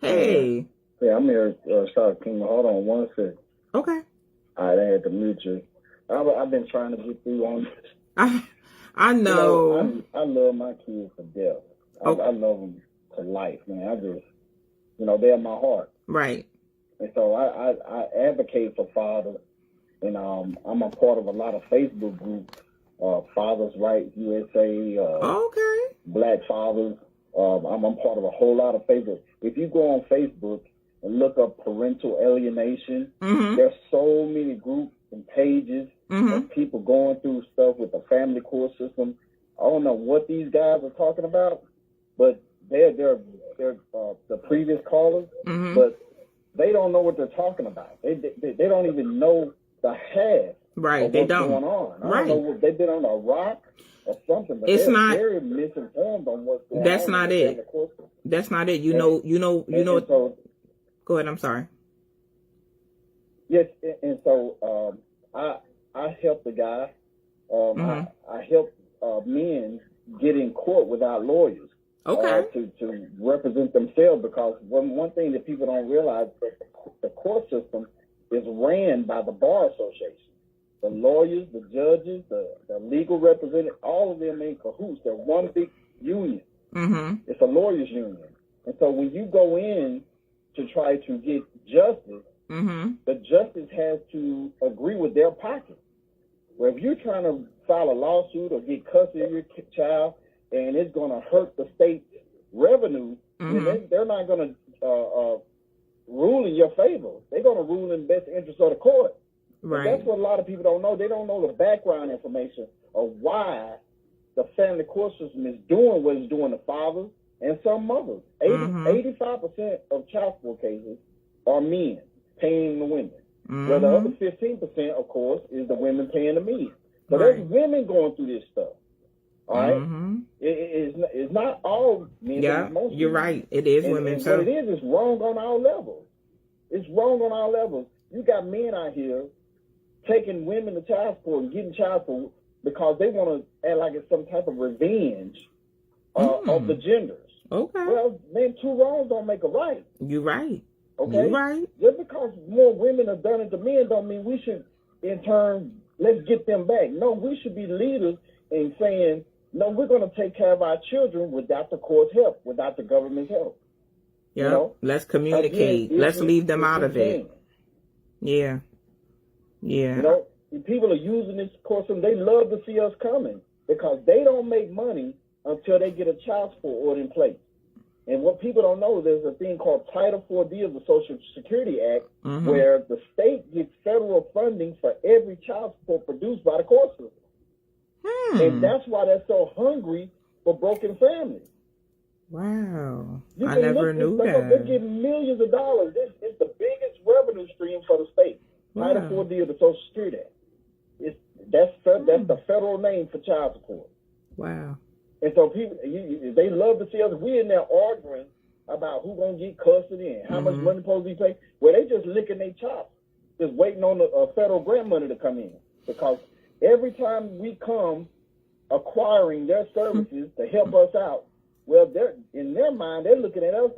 hey. Yeah, I'm here, South King. Hold on 1 second. Okay. All right, I had to mute you. I've been trying to get through on this. I know. I love my kids to death. I love them to life, man. I just, they're my heart. Right. And so I advocate for fathers, and I'm a part of a lot of Facebook groups, Fathers Rights USA, Black Fathers. I'm part of a whole lot of Facebook. If you go on Facebook and look up parental alienation, there's so many groups and pages of people going through stuff with the family court system. I don't know what these guys are talking about, but they're the previous callers, but they don't know what they're talking about. They don't even know the half of what's going on. I don't know what they've been on a rock or something, but they're very misinformed on what's going on. That's not it. That's not it. You know. Go ahead. I'm sorry. Yes, and so I helped the guy. I helped men get in court without lawyers. To represent themselves, because one thing that people don't realize is that the court system is ran by the Bar Association. The lawyers, the judges, the legal representatives, all of them in cahoots. They're one big union. It's a lawyers union. And so when you go in to try to get justice, the justice has to agree with their pocket. Well, if you're trying to file a lawsuit or get custody of your child, and it's going to hurt the state's revenue, then they're not going to rule in your favor. They're going to rule in the best interest of the court. Right. That's what a lot of people don't know. They don't know the background information of why the family court system is doing what it's doing to fathers and some mothers. 85% of child support cases are men paying the women. Well, the other 15%, of course, is the women paying the men. So there's women going through this stuff. All right? It's not all men. Yeah, most you're men. right. It is women. And what it is, it's wrong on all levels. It's wrong on all levels. You got men out here taking women to child support and getting child support because they want to act like it's some type of revenge of the genders. Okay. Well, man, two wrongs don't make a right. You're right. Okay? You're right. Just because more women have done it to men don't mean we should, in turn, let's get them back. No, we should be leaders in saying, no, we're going to take care of our children without the court's help, without the government's help. Yeah, let's communicate. Let's leave them out of it. Yeah. You know, people are using this course, and they love to see us coming because they don't make money until they get a child support order in place. And what people don't know, there's a thing called Title 4D of the Social Security Act, where the state gets federal funding for every child support produced by the court system. And that's why they're so hungry for broken families. Wow. I never knew that. They're getting millions of dollars. It's the biggest revenue stream for the state. Wow. Title 4D of the Social Security Act. That's the federal name for child support. Wow. And so people, they love to see us. We're in there arguing about who's going to get custody and how much money supposed to be paid. Well, they just licking their chops, just waiting on the federal grant money to come in. Because every time we come acquiring their services to help us out, well, they're in their mind, they're looking at us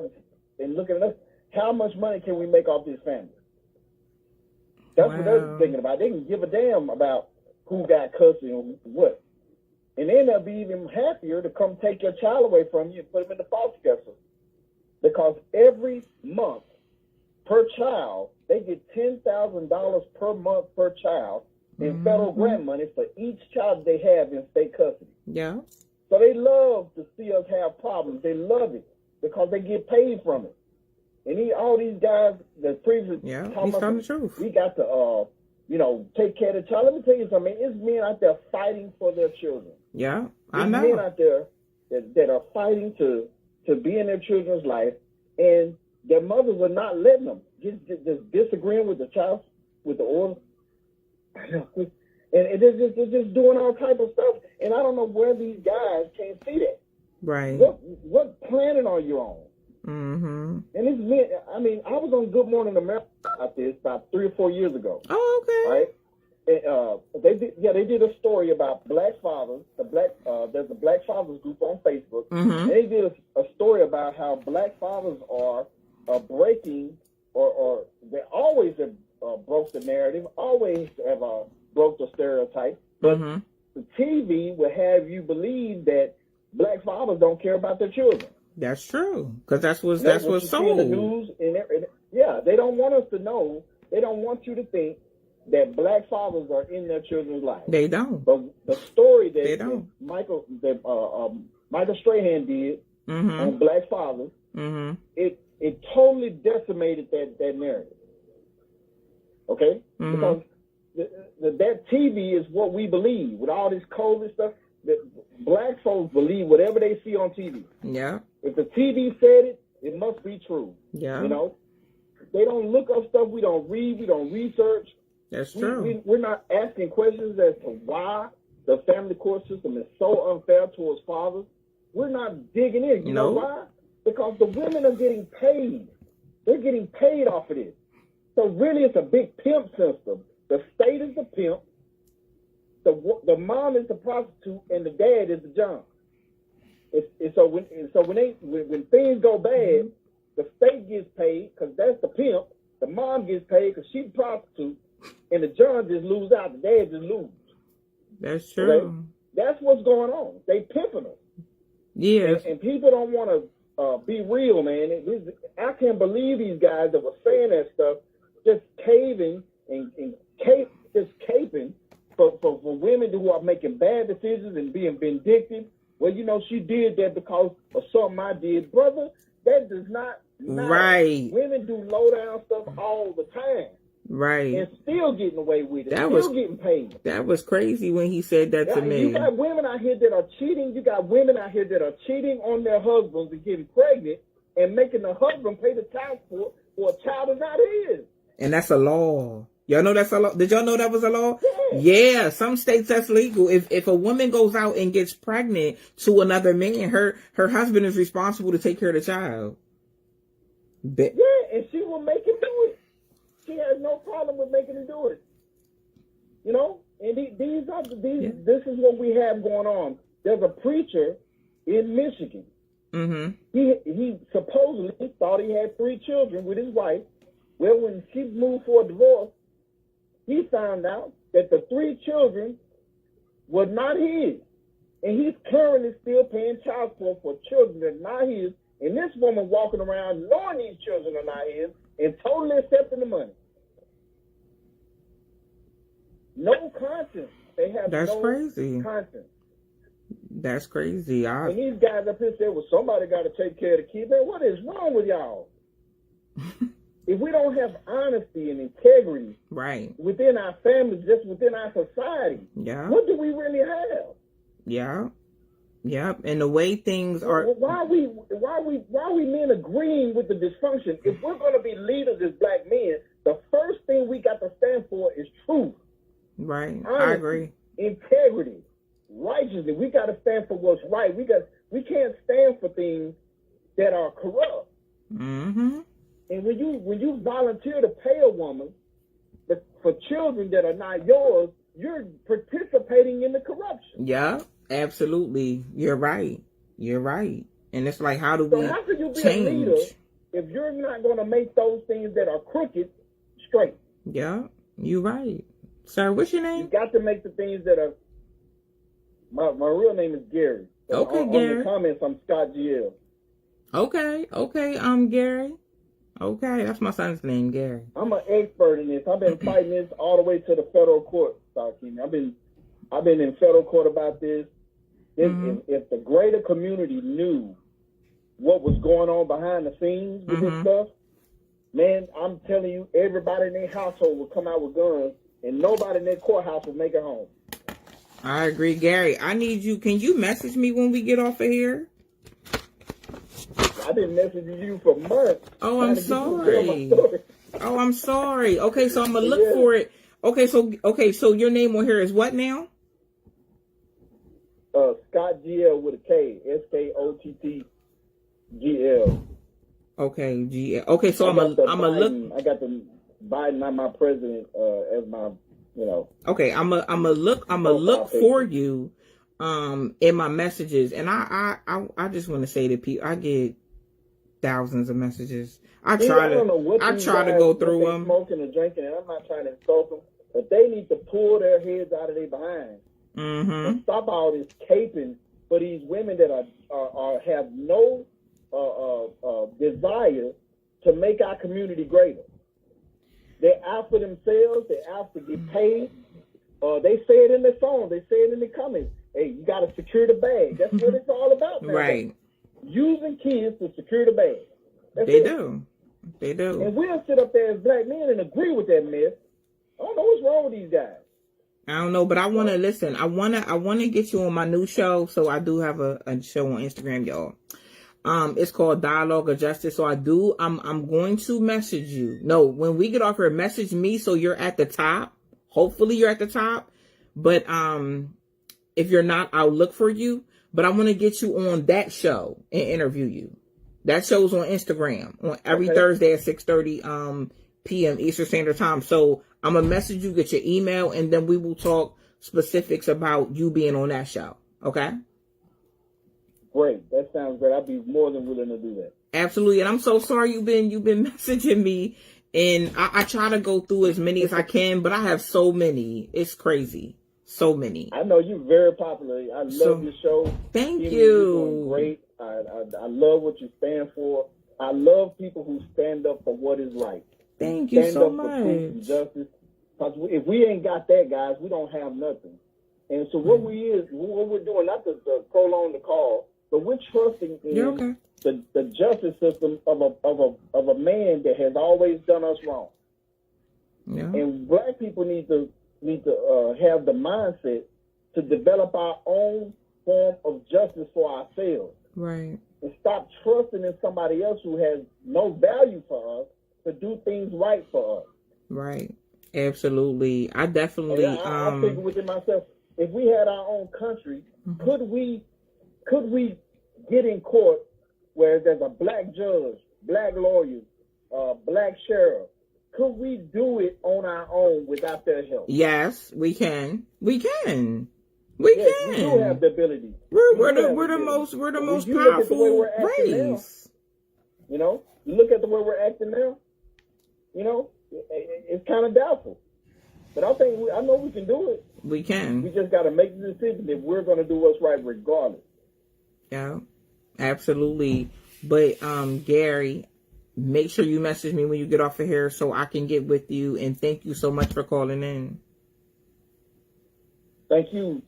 and looking at us, how much money can we make off this family? That's what they're thinking about. They can give a damn about who got custody and what. And then they'll be even happier to come take your child away from you and put them in the foster care system. Because every month per child, they get $10,000 per month per child in federal grant money for each child they have in state custody. Yeah. So they love to see us have problems. They love it because they get paid from it. And all these guys that previously he's telling the truth. We got to take care of the child. Let me tell you something. It's men out there fighting for their children. Yeah, I know. There's men out there that are fighting to be in their children's life, and their mothers are not letting them. Just disagreeing with the child, with the order. And they're just doing all type of stuff. And I don't know where these guys can't see that. Right. What planet are you on? And it's men. I mean, I was on Good Morning America about this about 3 or 4 years ago. Oh, okay. Right. They did a story about black fathers. There's a black fathers group on Facebook. And they did a story about how black fathers are breaking, or they always have broke the narrative, always have broke the stereotype. But the TV will have you believe that black fathers don't care about their children. That's true, because that's what's sold. In the news, they don't want us to know. They don't want you to think that black fathers are in their children's lives. They don't. But the story that Michael Strahan did on black fathers, it totally decimated that narrative. Okay, because that TV is what we believe with all this COVID stuff. That black folks believe whatever they see on TV. Yeah. If the TV said it, it must be true. Yeah. You know, they don't look up stuff. We don't read. We don't research. That's true. We're not asking questions as to why the family court system is so unfair towards fathers. We're not digging in. You know why? Because the women are getting paid. They're getting paid off of this. So really, it's a big pimp system. The state is the pimp. The mom is the prostitute, and the dad is the John. So when things go bad, the state gets paid because that's the pimp. The mom gets paid because she's the prostitute, and the John just lose out. The dad just lose. That's true. Okay? That's what's going on. They pimping them. Yes. And people don't want to be real, man. I can't believe these guys that were saying that stuff, just caving and just caping for women who are making bad decisions and being vindictive. Well, she did that because of something I did. Brother, that does not matter. Right. Women do low down stuff all the time. Right. And still getting away with it. Still getting paid. That was crazy when he said that to me. You got women out here that are cheating. You got women out here that are cheating on their husbands and getting pregnant and making the husband pay the child support for a child that's not his. And that's a law. Y'all know that's a law? Did y'all know that was a law? Yeah, some states that's legal. If a woman goes out and gets pregnant to another man, her husband is responsible to take care of the child. Yeah, and she will make him do it. She has no problem with making him do it. And this is what we have going on. There's a preacher in Michigan. He supposedly thought he had 3 children with his wife. Well, when she moved for a divorce, he found out that the 3 children were not his. And he's currently still paying child support for children that are not his. And this woman walking around knowing these children are not his and totally accepting the money. no conscience. They have That's no crazy. conscience. That's crazy. And these guys up here say, well, somebody got to take care of the kids. Man, what is wrong with y'all? If we don't have honesty and integrity right within our families, just within our society, what do we really have? Yeah. And the way things are, why are we men agreeing with the dysfunction? If we're going to be leaders as black men, the first thing we got to stand for is truth. Right. Honesty, I agree. Integrity, righteousness. We got to stand for what's right. We can't stand for things that are corrupt. Mm-hmm. And when you volunteer to pay a woman for children that are not yours, you're participating in the corruption. Yeah, absolutely. You're right. And it's like, how do we how can you be change? A leader if you're not going to make those things that are crooked straight? Yeah, you're right. Sir, what's your name? You got to make the things that are... My real name is Gary. Okay, Gary. On the comments, I'm Scott GL. Okay, I'm Gary. Okay, that's my son's name, Gary. I'm an expert in this. I've been fighting this all the way to the federal court, Starkey. I've been in federal court about this. If the greater community knew what was going on behind the scenes with this stuff, man, I'm telling you, everybody in their household would come out with guns, and nobody in their courthouse would make it home. I agree, Gary. I need you. Can you message me when we get off of here? I've been messaging you for months. Oh, I'm sorry. Oh, I'm sorry. Okay, so I'm gonna look for it. Okay, so your name on here is what now? Scott GL with a K. SKOTT Okay, GL. Okay, so I'm gonna look. I got the Biden, I'm my president, as my, Okay, I'm gonna look for you, in my messages, and I just want to say to people, I get thousands of messages. I try to go through them. Smoking or drinking, and I'm not trying to insult them, but they need to pull their heads out of their behind and stop all this caping for these women that are have no desire to make our community greater. They're out for themselves. They're out to get paid. They say it in the song. They say it in the comments. Hey, you got to secure the bag. That's what it's all about now. Right. Using kids to secure the bag. They do. And we'll sit up there as black men and agree with that mess. I don't know what's wrong with these guys. I don't know, but I want to listen. I want to get you on my new show. So I do have a show on Instagram, y'all. It's called Dialogue of Justice. So I'm going to message you. No, when we get off here, message me so you're at the top. Hopefully you're at the top. But if you're not, I'll look for you. But I want to get you on that show and interview you. That show's on Instagram on every Thursday at 6:30 p.m. Eastern Standard Time. So I'm gonna message you, get your email, and then we will talk specifics about you being on that show. Okay? Great. That sounds great. I'd be more than willing to do that. Absolutely. And I'm so sorry you've been messaging me, and I try to go through as many as I can, but I have so many. It's crazy. So many. I know you're very popular. I love your show. Thank you. You're doing great. I love what you stand for. I love people who stand up for what is right. Thank you so much. Stand up for truth and justice. Because if we ain't got that, guys, we don't have nothing. And so what we're doing, not to prolong the call, but we're trusting in the justice system of a man that has always done us wrong. Yeah. And black people need to have the mindset to develop our own form of justice for ourselves. Right. And stop trusting in somebody else who has no value for us to do things right for us. Right. Absolutely. I definitely I'm thinking within myself, if we had our own country, could we get in court where there's a black judge, black lawyers, black sheriff? Could we do it on our own without their help? Yes, we can. We can. We do have the ability. We're the most powerful race. You look at the way we're acting now. It's kind of doubtful. But I know we can do it. We can. We just got to make the decision that we're going to do what's right regardless. Yeah, absolutely. But Gary, make sure you message me when you get off of here so I can get with you. And thank you so much for calling in. Thank you,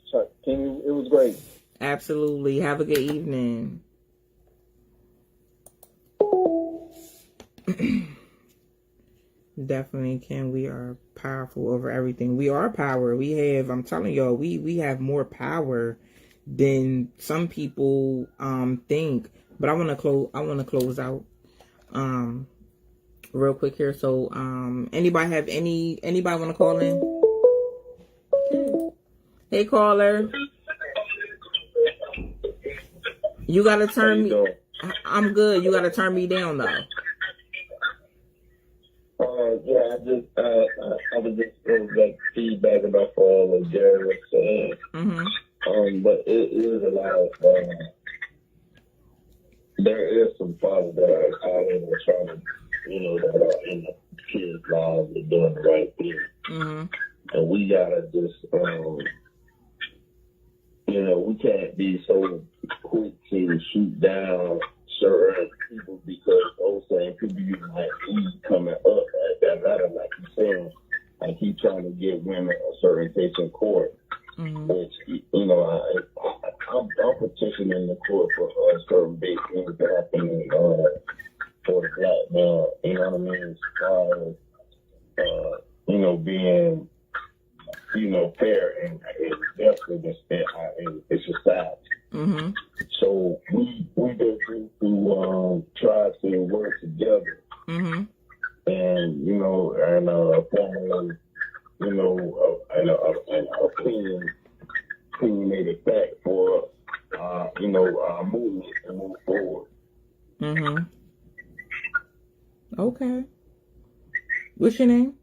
King. It was great. Absolutely. Have a good evening. Definitely, Ken. We are powerful over everything. We are power. We have, I'm telling y'all, we have more power than some people think. But I want to close out real quick here. So anybody want to call in? Hey, caller. You got to turn me. I'm good. You got to turn me down though. Yeah, I was just like feedback about all of Jerry was saying. But it is a lot of there is some fathers that are out here trying to, that are in the kids' lives and doing the right thing. And we gotta just we can't be so quick to shoot down certain people because those same people you might see coming up at that matter, like you saying, like he trying to get women a certain case in court, which I'm petitioning the court for certain big things that happen for the black man. You know what I mean? As far as being fair and justice in society. So we just need to try to work together, and formally, an opinionated fact for our movement to move forward. Okay. What's your name?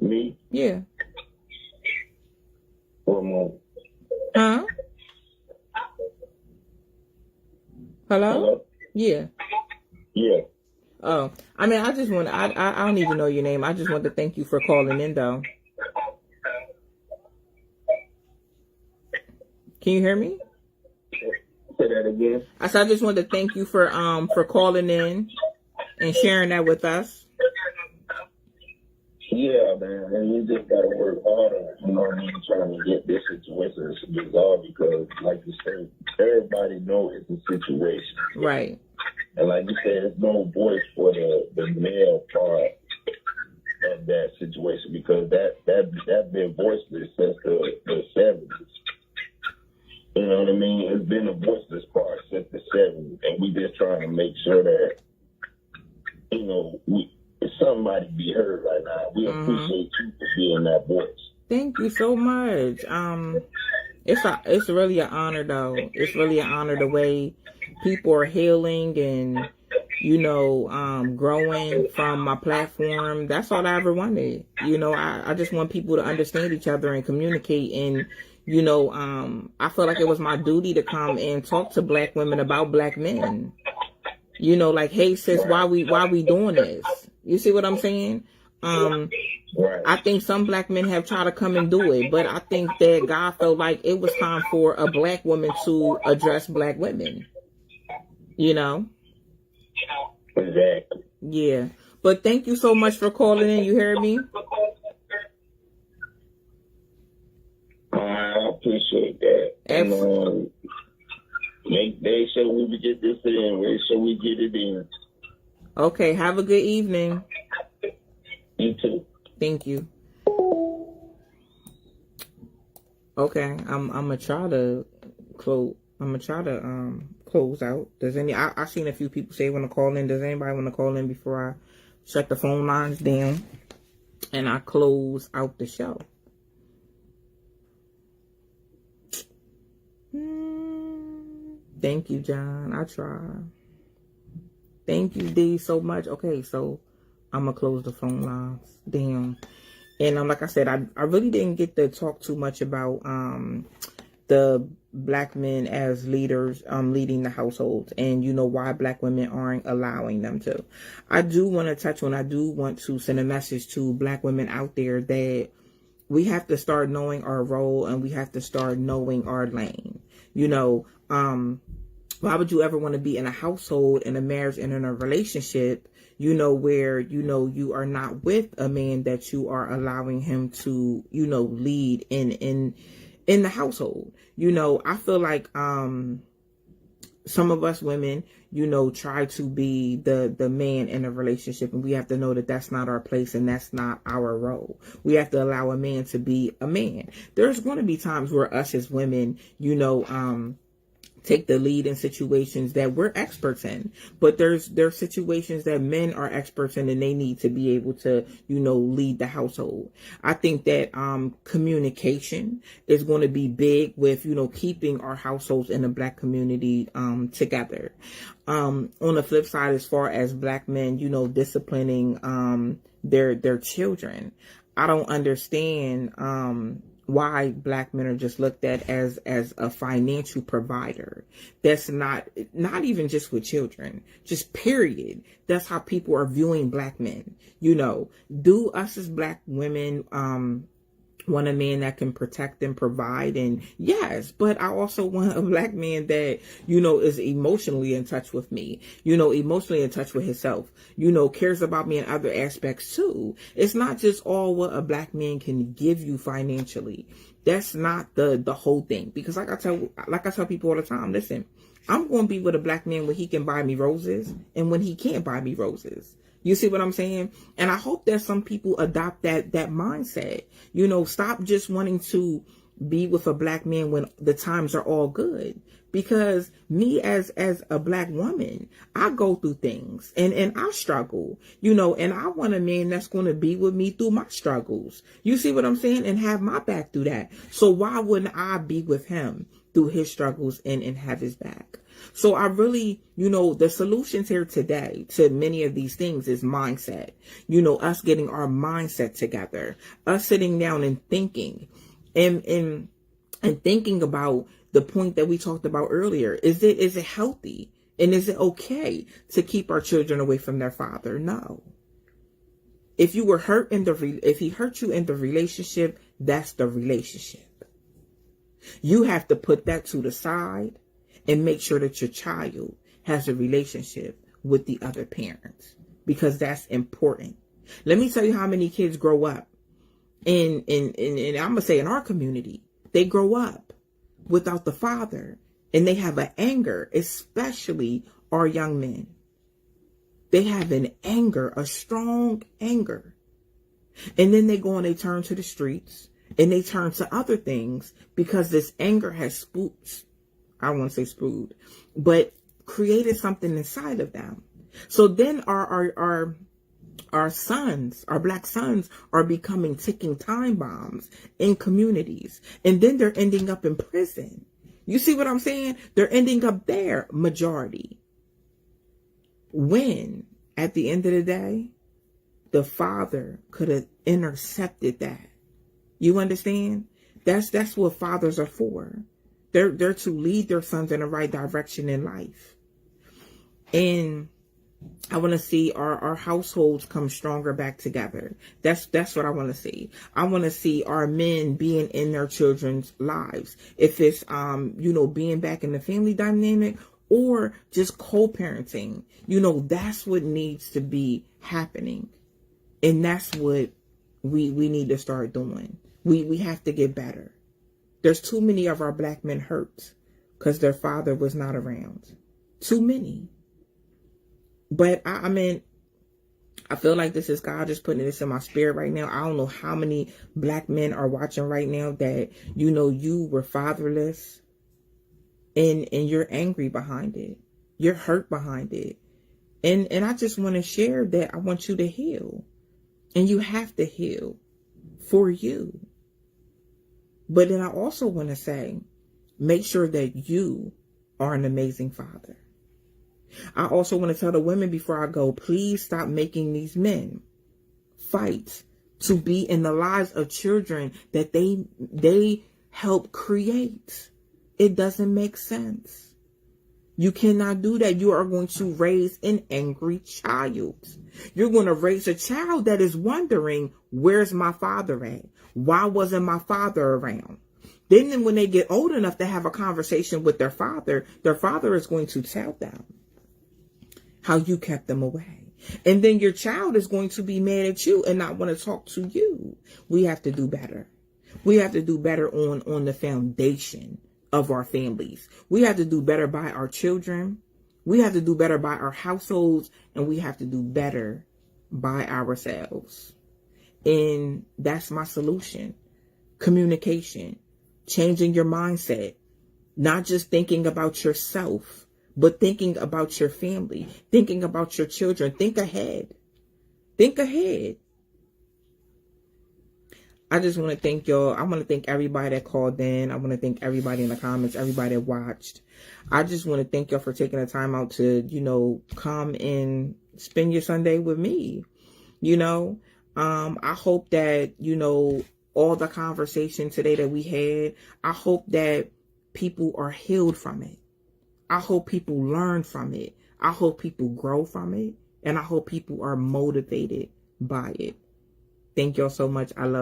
Me? Yeah. One moment. Huh? Hello? Hello? Yeah. Yeah. Oh, I mean, I just want I don't even know your name. I just want to thank you for calling in, though. Can you hear me? Say that again. I said I just wanted to thank you for calling in and sharing that with us. Yeah, man, and you just gotta work harder, trying to get this situation resolved because, like you said, everybody knows it's a situation. Right. And like you said, there's no voice for the male part of that situation because that been voiceless since the 70s. You know what I mean? It's been a voiceless part since the 70s, and we just trying to make sure that, somebody be heard right now. We appreciate you for being that voice. Thank you so much. It's really an honor, though. It's really an honor the way people are healing and growing from my platform. That's all I ever wanted. I just want people to understand each other and communicate. And I feel like it was my duty to come and talk to black women about black men. Like, hey sis, why we doing this? You see what I'm saying? I think some black men have tried to come and do it, but I think that God felt like it was time for a black woman to address black women. Exactly. Yeah. But thank you so much for calling in. You heard me? I appreciate that. And, make sure we get this in. Make sure we get it in. Okay. Have a good evening. You too. Thank you. Okay. I'm gonna try to close. Close out. I seen a few people say want to call in. Does anybody want to call in before I shut the phone lines down and I close out the show? Thank you, John. I tried. Thank you, D, so much. Okay, so I'm going to close the phone lines down. And like I said, I really didn't get to talk too much about the black men as leaders leading the households and why black women aren't allowing them to. I do want to send a message to black women out there that we have to start knowing our role and we have to start knowing our lane. Why would you ever want to be in a household, in a marriage, and in a relationship, where, you are not with a man that you are allowing him to, lead in the household. I feel like, some of us women, try to be the man in a relationship, and we have to know that that's not our place and that's not our role. We have to allow a man to be a man. There's going to be times where us as women, take the lead in situations that we're experts in, but there's situations that men are experts in, and they need to be able to, lead the household. I think that communication is going to be big with, keeping our households in the Black community together. On the flip side, as far as Black men, disciplining their children, I don't understand why Black men are just looked at as a financial provider. That's not even just with children, just period. That's how people are viewing Black men. Do us as Black women want a man that can protect and provide? And yes, but I also want a Black man that, is emotionally in touch with me, emotionally in touch with himself, cares about me in other aspects too. It's not just all what a Black man can give you financially. That's not the whole thing. Because like I tell people all the time, listen, I'm going to be with a Black man when he can buy me roses and when he can't buy me roses. You see what I'm saying? And I hope that some people adopt that mindset. Stop just wanting to be with a Black man when the times are all good. Because me as a Black woman, I go through things and I struggle, and I want a man that's going to be with me through my struggles. You see what I'm saying? And have my back through that. So why wouldn't I be with him through his struggles and have his back? So I really, the solutions here today to many of these things is mindset. Us getting our mindset together, us sitting down and thinking and thinking about the point that we talked about earlier. Is it healthy? And is it okay to keep our children away from their father? No. If you were hurt if he hurt you in the relationship, that's the relationship. You have to put that to the side and make sure that your child has a relationship with the other parents, because that's important. Let me tell you how many kids grow up and I'm going to say in our community, they grow up without the father and they have an anger, especially our young men. They have an anger, a strong anger. And then they go and they turn to the streets and they turn to other things because this anger has I don't want to say spewed, but created something inside of them. So then our sons, our Black sons, are becoming ticking time bombs in communities. And then they're ending up in prison. You see what I'm saying? They're ending up there, majority. When, at the end of the day, the father could have intercepted that. You understand? That's what fathers are for. They're to lead their sons in the right direction in life. And I want to see our households come stronger back together. That's what I want to see. I want to see our men being in their children's lives. If it's, being back in the family dynamic or just co-parenting, that's what needs to be happening. And that's what we need to start doing. We have to get better. There's too many of our Black men hurt because their father was not around. Too many. But I mean, I feel like this is God just putting this in my spirit right now. I don't know how many Black men are watching right now that, you were fatherless and you're angry behind it. You're hurt behind it. And I just want to share that I want you to heal. And you have to heal for you. But then I also want to say, make sure that you are an amazing father. I also want to tell the women before I go, please stop making these men fight to be in the lives of children that they help create. It doesn't make sense. You cannot do that. You are going to raise an angry child. You're going to raise a child that is wondering, where's my father at? Why wasn't my father around? Then when they get old enough to have a conversation with their father is going to tell them how you kept them away. And then your child is going to be mad at you and not want to talk to you. We have to do better. We have to do better on the foundation of our families. We have to do better by our children. We have to do better by our households, and we have to do better by ourselves. And that's my solution. Communication, changing your mindset, not just thinking about yourself, but thinking about your family, thinking about your children. Think ahead. Think ahead. I just want to thank y'all. I want to thank everybody that called in. I want to thank everybody in the comments, everybody that watched. I just want to thank y'all for taking the time out to, come and spend your Sunday with me. I hope that, all the conversation today that we had, I hope that people are healed from it. I hope people learn from it. I hope people grow from it. And I hope people are motivated by it. Thank y'all so much. I love